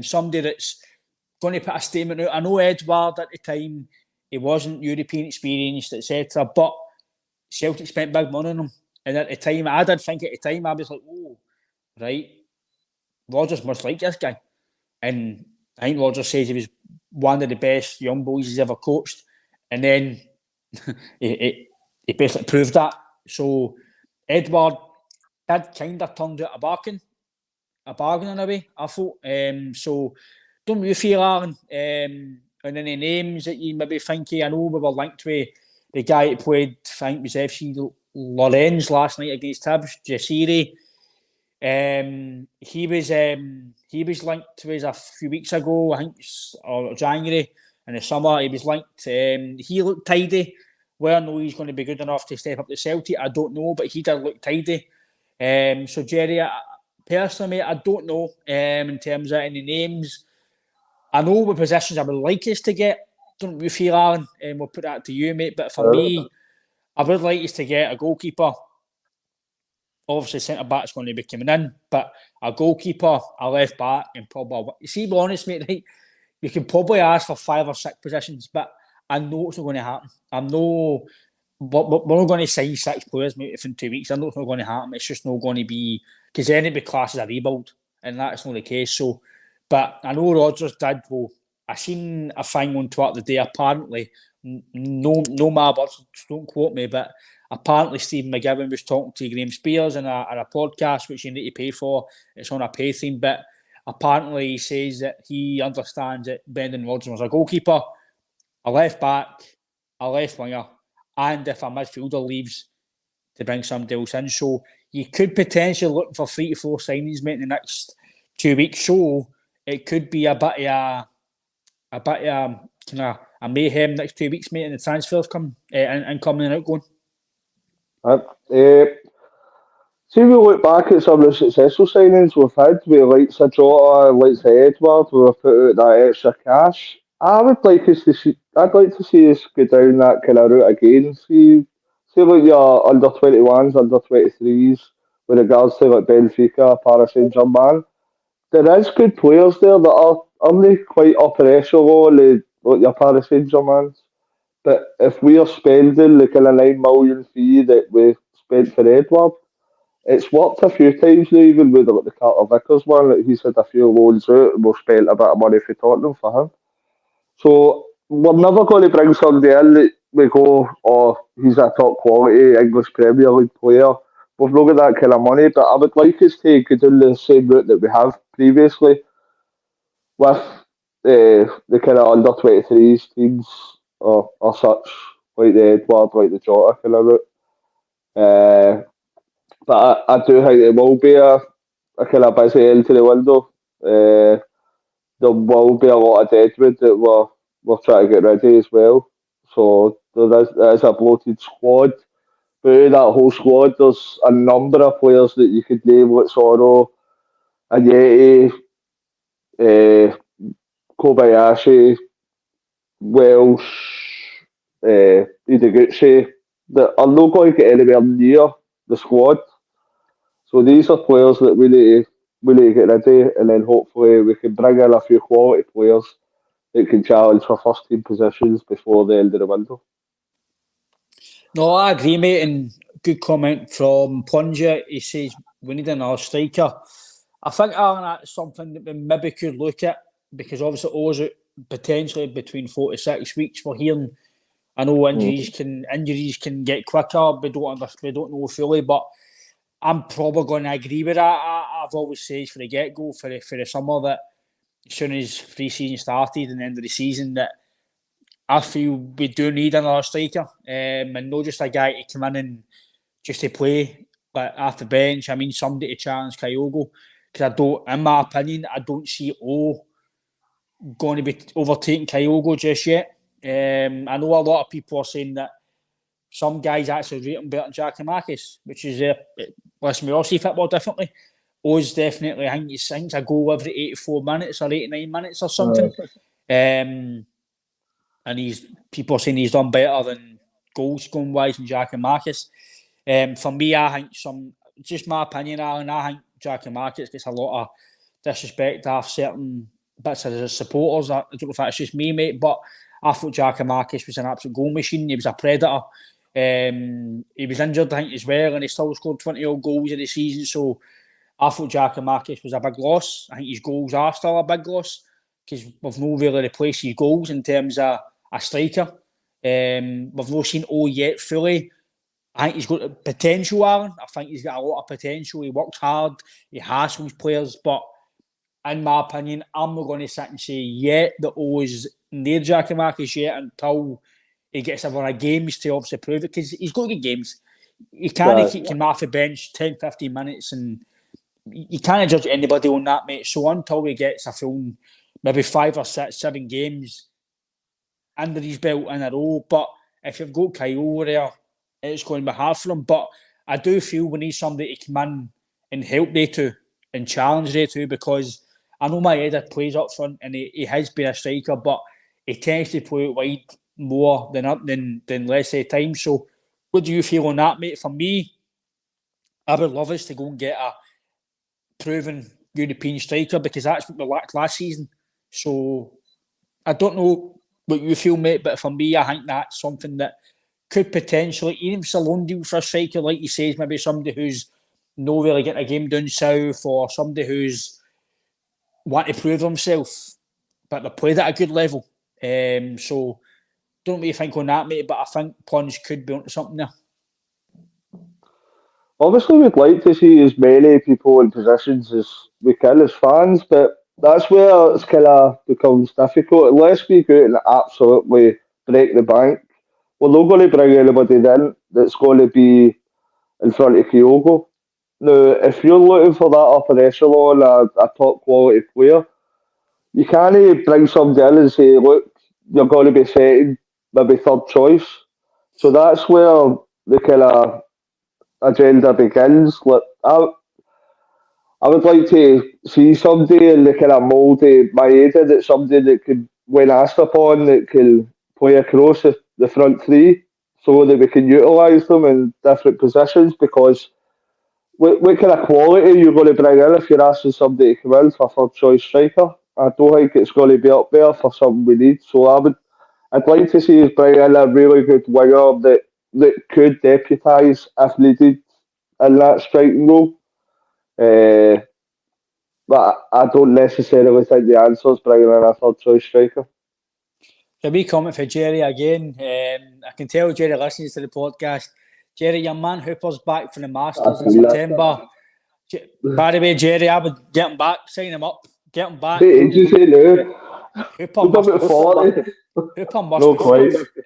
Speaker 1: Somebody that's going to put a statement out. I know Edward at the time, he wasn't European experienced, etc. But Celtic spent big money on him. And at the time, I did think at the time, I was like, oh, right, Rodgers must like this guy. And I think Rodgers says he was one of the best young boys he's ever coached. And then he basically proved that. So Edward did kind of turned out a bargain in a way, I thought. So don't you feel, Aaron, and any names that you maybe think of? I know we were linked with the guy that played, I think it was FC Lorient last night against Hibs, Jasiri. He was linked to us a few weeks ago, I think, or January in the summer. He was linked. He looked tidy. Whether or not he's going to be good enough to step up to Celtic, I don't know, but he did look tidy. So Jerry, personally, mate, I don't know in terms of any names. I know what positions I would like us to get. Don't you feel, Aaron? And we'll put that to you, mate. But for me, I would like us to get a goalkeeper. Obviously, centre back's going to be coming in, but a goalkeeper, a left back, and probably. You see, be honest, mate. Right? You can probably ask for 5 or 6 positions, but I know it's not going to happen. We're not going to sign 6 players, mate, within 2 weeks. I know it's not going to happen. It's just not going to be, because then it'd be classed as a rebuild, and that's not the case. So. But I know Rodgers did. Well, I seen a thing on Twitter today. Apparently, no my words, don't quote me, but apparently Stephen McGivern was talking to Graham Spears in a podcast, which you need to pay for. It's on a pay thing, but apparently he says that he understands that Brendan Rodgers was a goalkeeper, a left back, a left winger, and if a midfielder leaves, to bring somebody else in. So you could potentially look for 3 to 4 signings, mate, in the next 2 weeks. So it could be a bit of a mayhem next 2 weeks, mate, and the transfers come and coming and outgoing.
Speaker 2: See, if we look back at some of the successful signings we've had, with likes of Jota, likes of Edward, we've put out that extra cash. I'd like to see us go down that kind of route again. See like your under 21s, under 23s, with regards to like Benfica, Paris Saint-Germain. There is good players there that are only quite upper echelon like your Paris Saint-Germain. But if we are spending the kind of 9 million fee that we spent for Edward, it's worked a few times now, even with like the Carter Vickers one. Like he's had a few loans out, and we've spent a bit of money for Tottenham for him. So we're never going to bring somebody in that we go, oh, he's a top quality English Premier League player. We've not got that kind of money, but I would like us to go down the same route that we have previously with the kind of under 23s teams or such, like the Edward, like the Jota kind of route. But I do think there will be a kind of busy end to the window. There will be a lot of deadwood that we're trying to get ready as well. So there is a bloated squad. But in that whole squad, there's a number of players that you could name, like Soro, Ayeti, Kobayashi, Welsh, Ideguchi, that are not going to get anywhere near the squad. So these are players that we need to get ready, and then hopefully we can bring in a few quality players that can challenge for first team positions before the end of the window.
Speaker 1: No, I agree, mate, and good comment from Plunger. He says we need another striker. I think, Alan, that's something that we maybe could look at, because obviously O's out potentially between 4 to 6 weeks. We're hearing, I know injuries can get quicker. We don't know fully, but I'm probably going to agree with that. I've always said for the get-go, for the summer, that as soon as pre-season started and the end of the season, that I feel we do need another striker, and not just a guy to come in and just to play, but off the bench. I mean, somebody to challenge Kyogo, because in my opinion, I don't see O going to be overtaking Kyogo just yet. I know a lot of people are saying that some guys actually rate him better than Giakoumakis, which is listen, we all see football differently. O's definitely, I think it's a goal every 84 minutes or 89 minutes or something. And people are saying he's done better than goals scoring wise than Giakoumakis. For me, I think just my opinion, Alan, I think Giakoumakis gets a lot of disrespect off certain bits of the supporters. I don't know if that's just me, mate, but I thought Giakoumakis was an absolute goal machine. He was a predator. He was injured, I think, as well, and he still scored 20 odd goals in the season. So I thought Giakoumakis was a big loss. I think his goals are still a big loss, because we've not really replaced his goals in terms of a striker. We've not seen O yet fully. I think he's got potential, Aaron. I think he's got a lot of potential. He works hard. He hassles players. But in my opinion, I'm not going to sit and say yet that O is near Giakoumakis yet until he gets a run of games to obviously prove it, because he's got good games. You can't keep him off the bench 10, 15 minutes, and you can't judge anybody on that, mate. So until he gets a full maybe 5 or 6, 7 games under his belt in a row. But if you've got Kyogo there, it's going to be hard for him. But I do feel we need somebody to come in and help they two and challenge they two, because I know my Maeda plays up front and he has been a striker, but he tends to play it wide more than let's say time. So what do you feel on that, mate? For me, I would love us to go and get a proven European striker, because that's what we lacked last season. So I don't know what you feel, mate, but for me, I think that's something that could potentially, even if it's a loan deal for a striker, like you say, maybe somebody who's not really getting a game down south, or somebody who's want to prove themselves, but they played at a good level. So don't really think on that, mate, but I think Plunge could be onto something there.
Speaker 2: Obviously, we'd like to see as many people in positions as we can as fans, but that's where it's kind of becomes difficult. Unless we go out and absolutely break the bank, we're not going to bring anybody in that's going to be in front of Kyogo. Now, if you're looking for that upper echelon, a top quality player, you can't bring somebody in and say, look, you're going to be setting maybe third choice. So that's where the kind of agenda begins. Like, I would like to see somebody in the kind of mould of Maeda, that's somebody that could, when asked upon, that can play across the front three, so that we can utilise them in different positions, because what kind of quality you're going to bring in if you're asking somebody to come in for third choice striker? I don't think it's going to be up there for something we need. So I'd like to see us bring in a really good winger that could deputise if needed in that striking role. But I don't necessarily think the answer is bringing in a third choice striker.
Speaker 1: A wee comment for Jerry again. I can tell Jerry listens to the podcast. Jerry, your man Hooper's back from the Masters in September. By the way, Jerry, I would get him back, sign him up, get him back. Hooper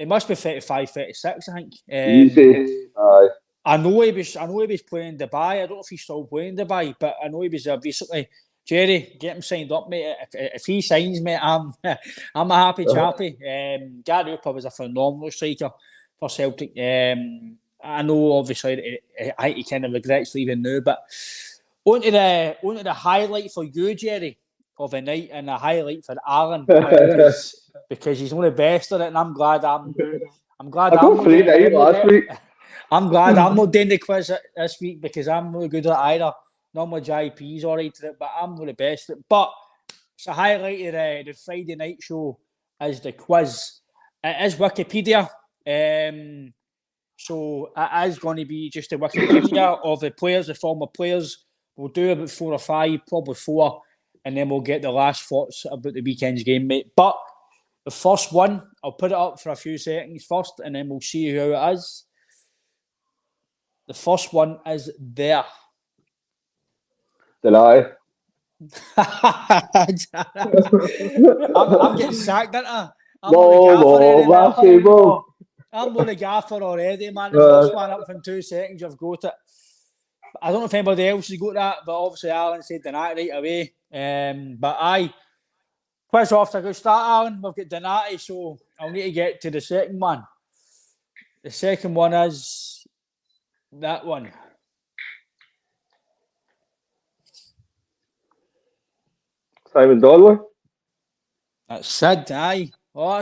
Speaker 1: must be 35, 36, I think.
Speaker 2: Easy. Aye.
Speaker 1: I know he was playing in Dubai. I don't know if he's still playing in Dubai, but I know he was recently. Jerry, get him signed up, mate. If he signs, mate, I'm a happy chappy. Gary Hooper was a phenomenal striker for Celtic. I know, obviously, he kind of regrets leaving now, but on to the highlight for you, Jerry, of the night, and a highlight for Alan because he's one of the best at it, and I'm glad I'm
Speaker 2: got 3 nights last week.
Speaker 1: I'm glad I'm not doing the quiz this week because I'm really good at it either. Normally JP's alright at it, but I'm not the best at it. But it's a highlight of the Friday night show is the quiz. It is Wikipedia. So it is going to be just a Wikipedia of the players, the former players. We'll do about 4 or 5, probably 4, and then we'll get the last thoughts about the weekend's game, mate. But the first one, I'll put it up for a few seconds first, and then we'll see how it is. The first one is there.
Speaker 2: Deny.
Speaker 1: I'm getting sacked, aren't I? I'm not the gaffer already, man. The first one up in 2 seconds, you've got it. I don't know if anybody else has got that, but obviously Alan said Donati right away. But quiz off to a good start, Alan. We've got Donati, so I'll need to get to the second one. The second one is that one.
Speaker 2: Simon Donnelly.
Speaker 1: That's Sid, aye. Oh, I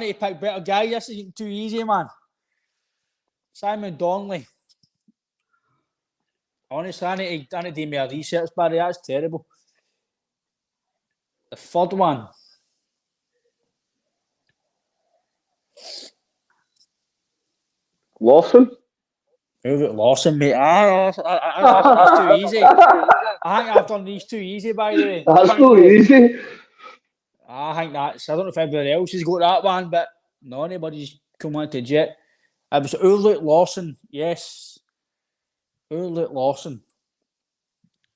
Speaker 1: need to pick better guy. This isn't too easy, man. Simon Donnelly. Honestly, I need to do my research, Barry. That's terrible. The third one.
Speaker 2: Lawson?
Speaker 1: Who got Lawson, mate? That's too easy. I think I've done these too easy, by the way.
Speaker 2: That's too easy.
Speaker 1: I think that's... I don't know if anybody else has got that one, but no, anybody's come on to jet. It was Ulrich Lawson, yes. Ulrich Lawson.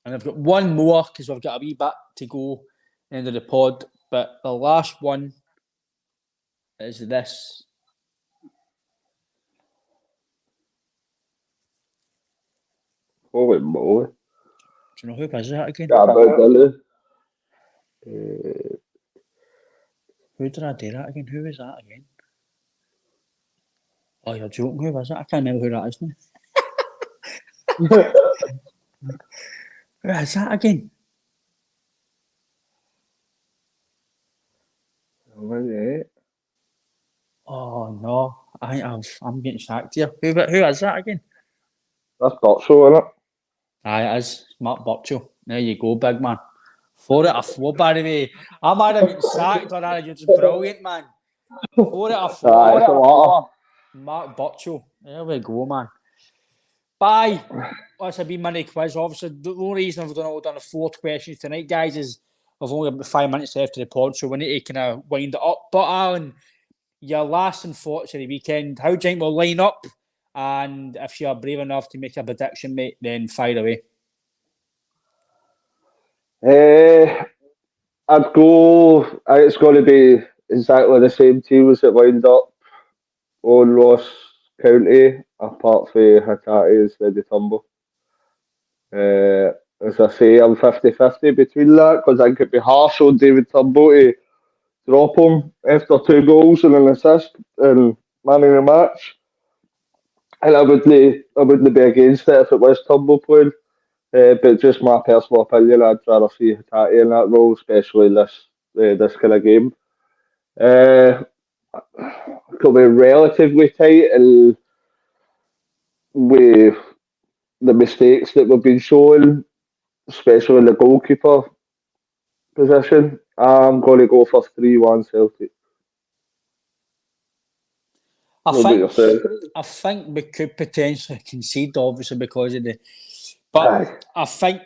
Speaker 1: And I've got one more, because we've got a wee bit to go into the pod. But the last one is this.
Speaker 2: Holy moly.
Speaker 1: Do you know who is that again? Who did I do that again? Who is that again? Oh, you're joking. Who was it? I can't remember who that is now. Who is that again? Oh, no. I'm getting sacked here. Who is that again?
Speaker 2: That's Birchall, isn't it?
Speaker 1: Aye, it is. Mark Birchall. There you go, big man. 4 out of 4, by the way. I might have been sacked or that. You're just brilliant, man. 4 out of 4.
Speaker 2: That's a lot.
Speaker 1: Mark Birchall. There we go, man. Bye. That's a wee mini quiz. Obviously, the only reason I've done the 4 questions tonight, guys, is I've only got 5 minutes left of the pod, so we need to kind of wind it up. But Alan, your lasting thoughts of the weekend, how do you think we'll line up? And if you're brave enough to make a prediction, mate, then fire away.
Speaker 2: I'd go. It's going to be exactly the same team as it lined up on Ross County, apart from HATATE instead of TURNBULL. As I say, I'm 50-50 between that because I think it'd be harsh on David TURNBULL to drop him after 2 goals and an assist and man of the match. And I wouldn't be against it if it was TURNBULL playing. But just my personal opinion, I'd rather see HATATE in that role, especially this kind of game. Could be relatively tight, and with the mistakes that we've been showing, especially in the goalkeeper position. I'm going to go for 3-1 Celtic.
Speaker 1: I
Speaker 2: What about
Speaker 1: think
Speaker 2: yourself?
Speaker 1: I think we could potentially concede, obviously, because of the. But
Speaker 2: Aye.
Speaker 1: I think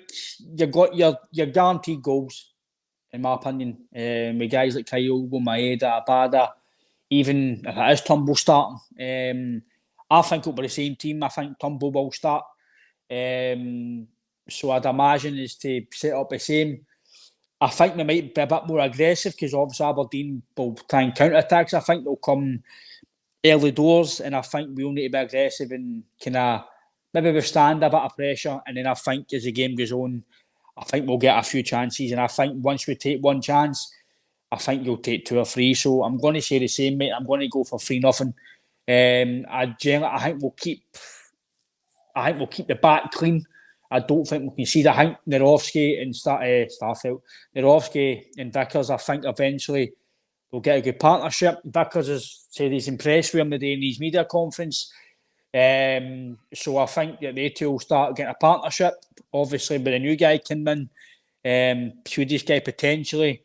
Speaker 1: you got your guaranteed goals, in my opinion. With guys like Kyogo, Maeda, Abada, even if it is Turnbull starting, I think it'll be the same team. I think Turnbull will start. So I'd imagine is to set up the same. I think they might be a bit more aggressive because obviously Aberdeen will try and counter attacks. I think they'll come early doors, and I think we'll need to be aggressive and kind of maybe withstand a bit of pressure. And then I think as the game goes on, I think we'll get a few chances. And I think once we take one chance, I think you'll take 2 or 3. So I'm going to say the same, mate. I'm going to go for 3-0. I think we'll keep the back clean. I don't think we can see the. I think Nerowski and Nerowski and Vickers. I think eventually we'll get a good partnership. Vickers has said he's impressed with him today in his media conference. So I think that they two will start getting a partnership. Obviously, with a new guy coming in, Swedish guy potentially,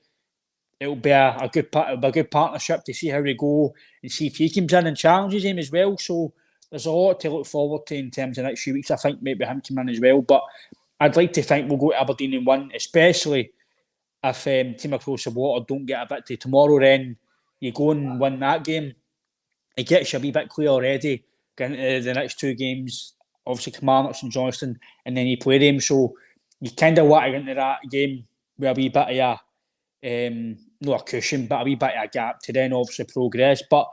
Speaker 1: it'll be a good partnership to see how they go and see if he comes in and challenges him as well. So there's a lot to look forward to in terms of the next few weeks. I think maybe him coming in as well. But I'd like to think we'll go to Aberdeen and win, especially if Team Across the Water don't get a victory tomorrow. Then you go and win that game. It gets you a wee bit clear already getting into the next 2 games. Obviously, Kilmarnock and Johnston, and then you play them. So you kind of want to get into that game with a wee bit of not a cushion, but a wee bit of a gap to then obviously progress. But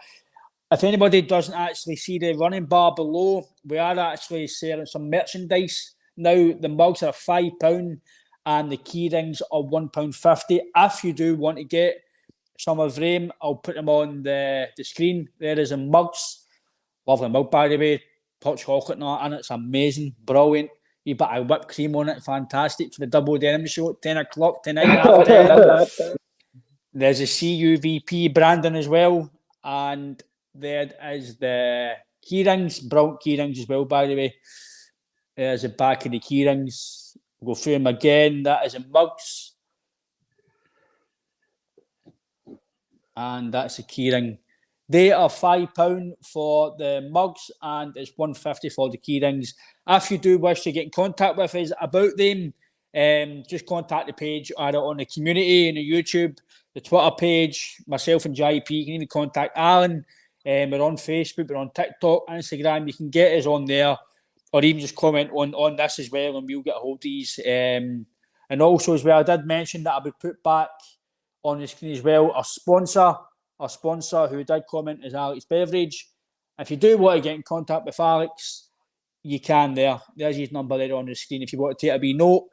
Speaker 1: if anybody doesn't actually see the running bar below, we are actually selling some merchandise now. The mugs are £5 and the key rings are £1.50. If you do want to get some of them, I'll put them on the screen. There is a mugs. Lovely mug, by the way. Hot chocolate and all that, and it's amazing, brilliant. Wee bit of whipped cream on it, fantastic for the double denim show at 10 o'clock tonight, half 10. There's a CUVP branding as well, and there is the key rings, brilliant key rings as well, by the way. There's the back of the key rings. We'll go through them again. That is in mugs. And that's a key ring. They are £5 for the mugs and it's £1.50 for the key rings. If you do wish to get in contact with us about them, just contact the page either on the community and the YouTube, the Twitter page, myself and JP. You can even contact Alan. We're on Facebook, we're on TikTok, Instagram. You can get us on there, or even just comment on this as well, and we'll get a hold of these. And also as well, I did mention that I would put back on the screen as well our sponsor who did comment is Alex Beveridge. If you do want to get in contact with Alex, you can there. There's his number there on the screen if you want to take a wee note.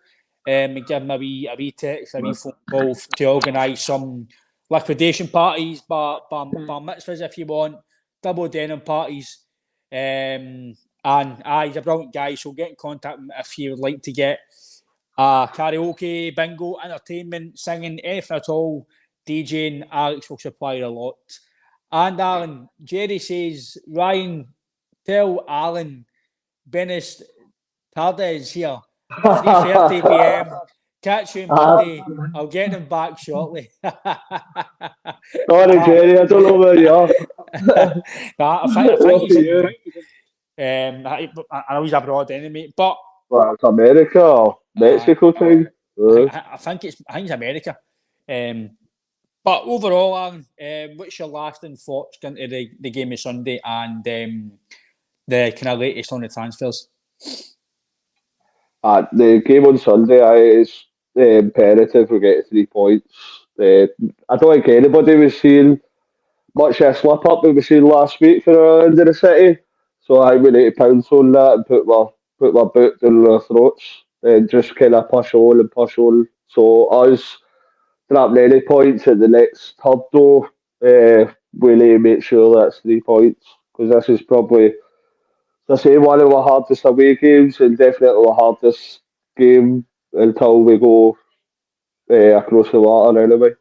Speaker 1: And give him a wee text, a wee phone call to organise some liquidation parties, bar mitzvahs if you want, double denim parties. And he's a brilliant guy, so get in contact with him if you would like to get karaoke, bingo, entertainment, singing, anything at all. DJing, Alex will supply a lot. And Alan, Jerry says, Ryan, tell Alan Benes Tarda is here. 3:30 p.m. Catch you Monday. I'll get him back shortly.
Speaker 2: Sorry, Jerry, I don't know where you are.
Speaker 1: I think he's. I know he's abroad anyway, but
Speaker 2: well, it's America or Mexico time.
Speaker 1: I think it's America. But overall, Alan, what's your lasting thoughts into the game of Sunday and the kind of latest on the transfers?
Speaker 2: The game on Sunday is imperative we get 3 points. I don't think anybody was seeing much of a slip up that we seen last week for end of the city. So I think we need to pounce on that and put my boot down their throats and just kind of push on. So us grab any points at the next hub though, we need to make sure that's 3 points because this is probably, I say, one of the hardest away games and definitely the hardest game until we go across the water anyway.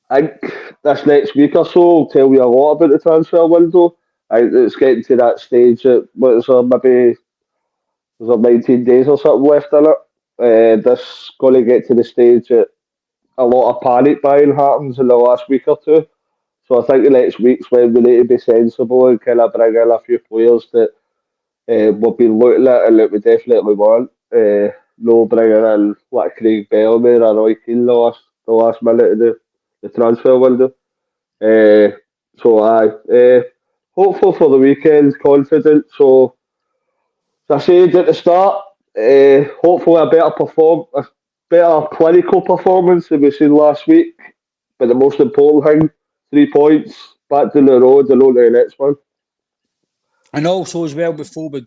Speaker 2: I think this next week or so will tell you a lot about the transfer window. I think it's getting to that stage that maybe There's like 19 days or something left in it. This going to get to the stage that a lot of panic buying happens in the last week or two. So I think the next week's when we need to be sensible and kind of bring in a few players that we've been looking at and that we definitely want. No bringing in like Craig Bellamy or Roy Keane the last minute of the transfer window. So hopeful for the weekend, confident. So as I said at the start, hopefully a better clinical performance than we seen last week. But the most important thing, 3 points back to the road and on to the next one.
Speaker 1: And also as well, before we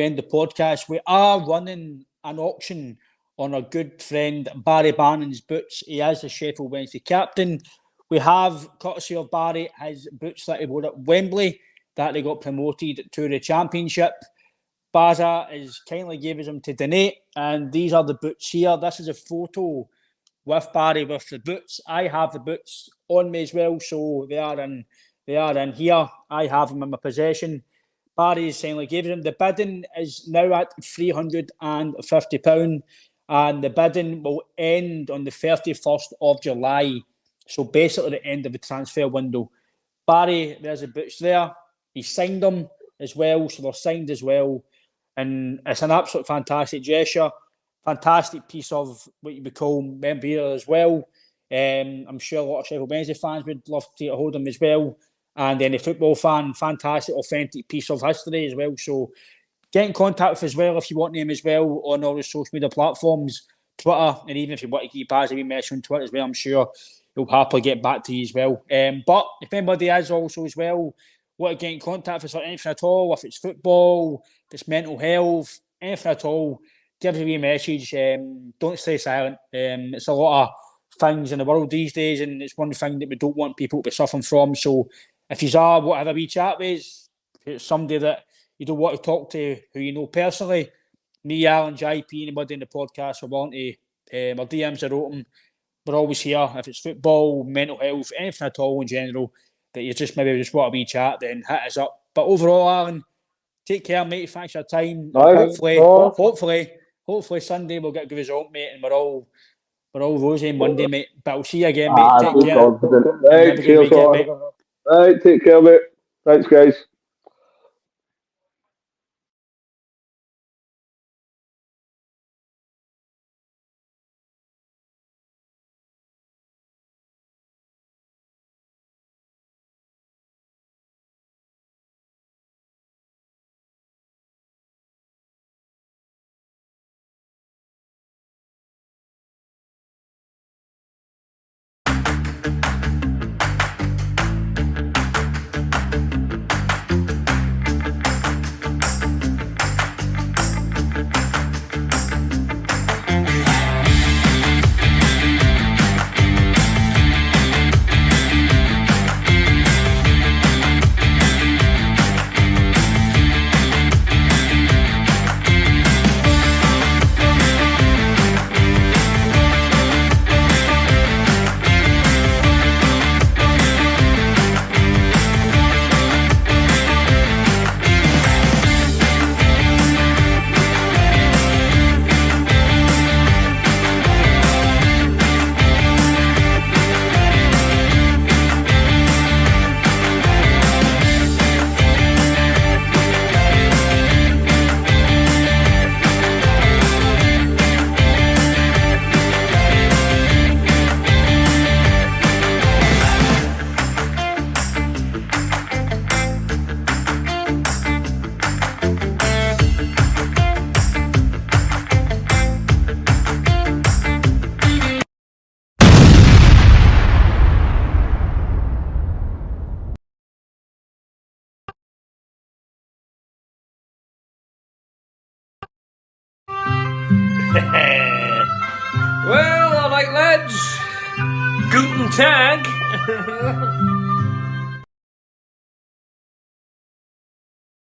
Speaker 1: end the podcast, we are running an auction on our good friend Barry Bannon's boots. He is the Sheffield Wednesday captain. We have, courtesy of Barry, his boots that he wore at Wembley, that they got promoted to the Championship. Baza has kindly gave us them to donate, and these are the boots here. This is a photo with Barry with the boots. I have the boots on me as well, so they are in here. I have them in my possession. Barry's kindly gave them. The bidding is now at £350, and the bidding will end on the 31st of July. So basically the end of the transfer window. Barry, there's the boots there. He signed them as well, so they're signed as well. And it's an absolute fantastic gesture. Fantastic piece of what you would call memorabilia as well. I'm sure a lot of Sheffield Wednesday fans would love to hold them as well. And then a football fan, fantastic, authentic piece of history as well. So get in contact with us as well if you want them as well on all the social media platforms, Twitter, and even if you want to keep Baz a wee message on Twitter as well, I'm sure he'll happily get back to you as well. But if anybody is also as well want to get in contact with us or anything at all, if it's football, if it's mental health, anything at all, give us a wee message. Don't stay silent. It's a lot of things in the world these days, and it's one thing that we don't want people to be suffering from. So if you are, want to have a wee chat with us, if it's somebody that you don't want to talk to who you know personally, me, Alan, JP, anybody in the podcast, we're willing to, our DMs are open. We're always here. If it's football, mental health, anything at all in general, that you just maybe just want a wee chat, then hit us up. But overall, Alan, take care, mate. Thanks for your time. Hopefully Sunday we'll get a good result, mate, and we're all rosy Monday, mate. But I'll see you again, mate. Take care.
Speaker 2: Confident.
Speaker 1: Right, have a good weekend, mate.
Speaker 2: Right, take care, mate. Thanks, guys.
Speaker 3: Well, all right, lads. Guten Tag.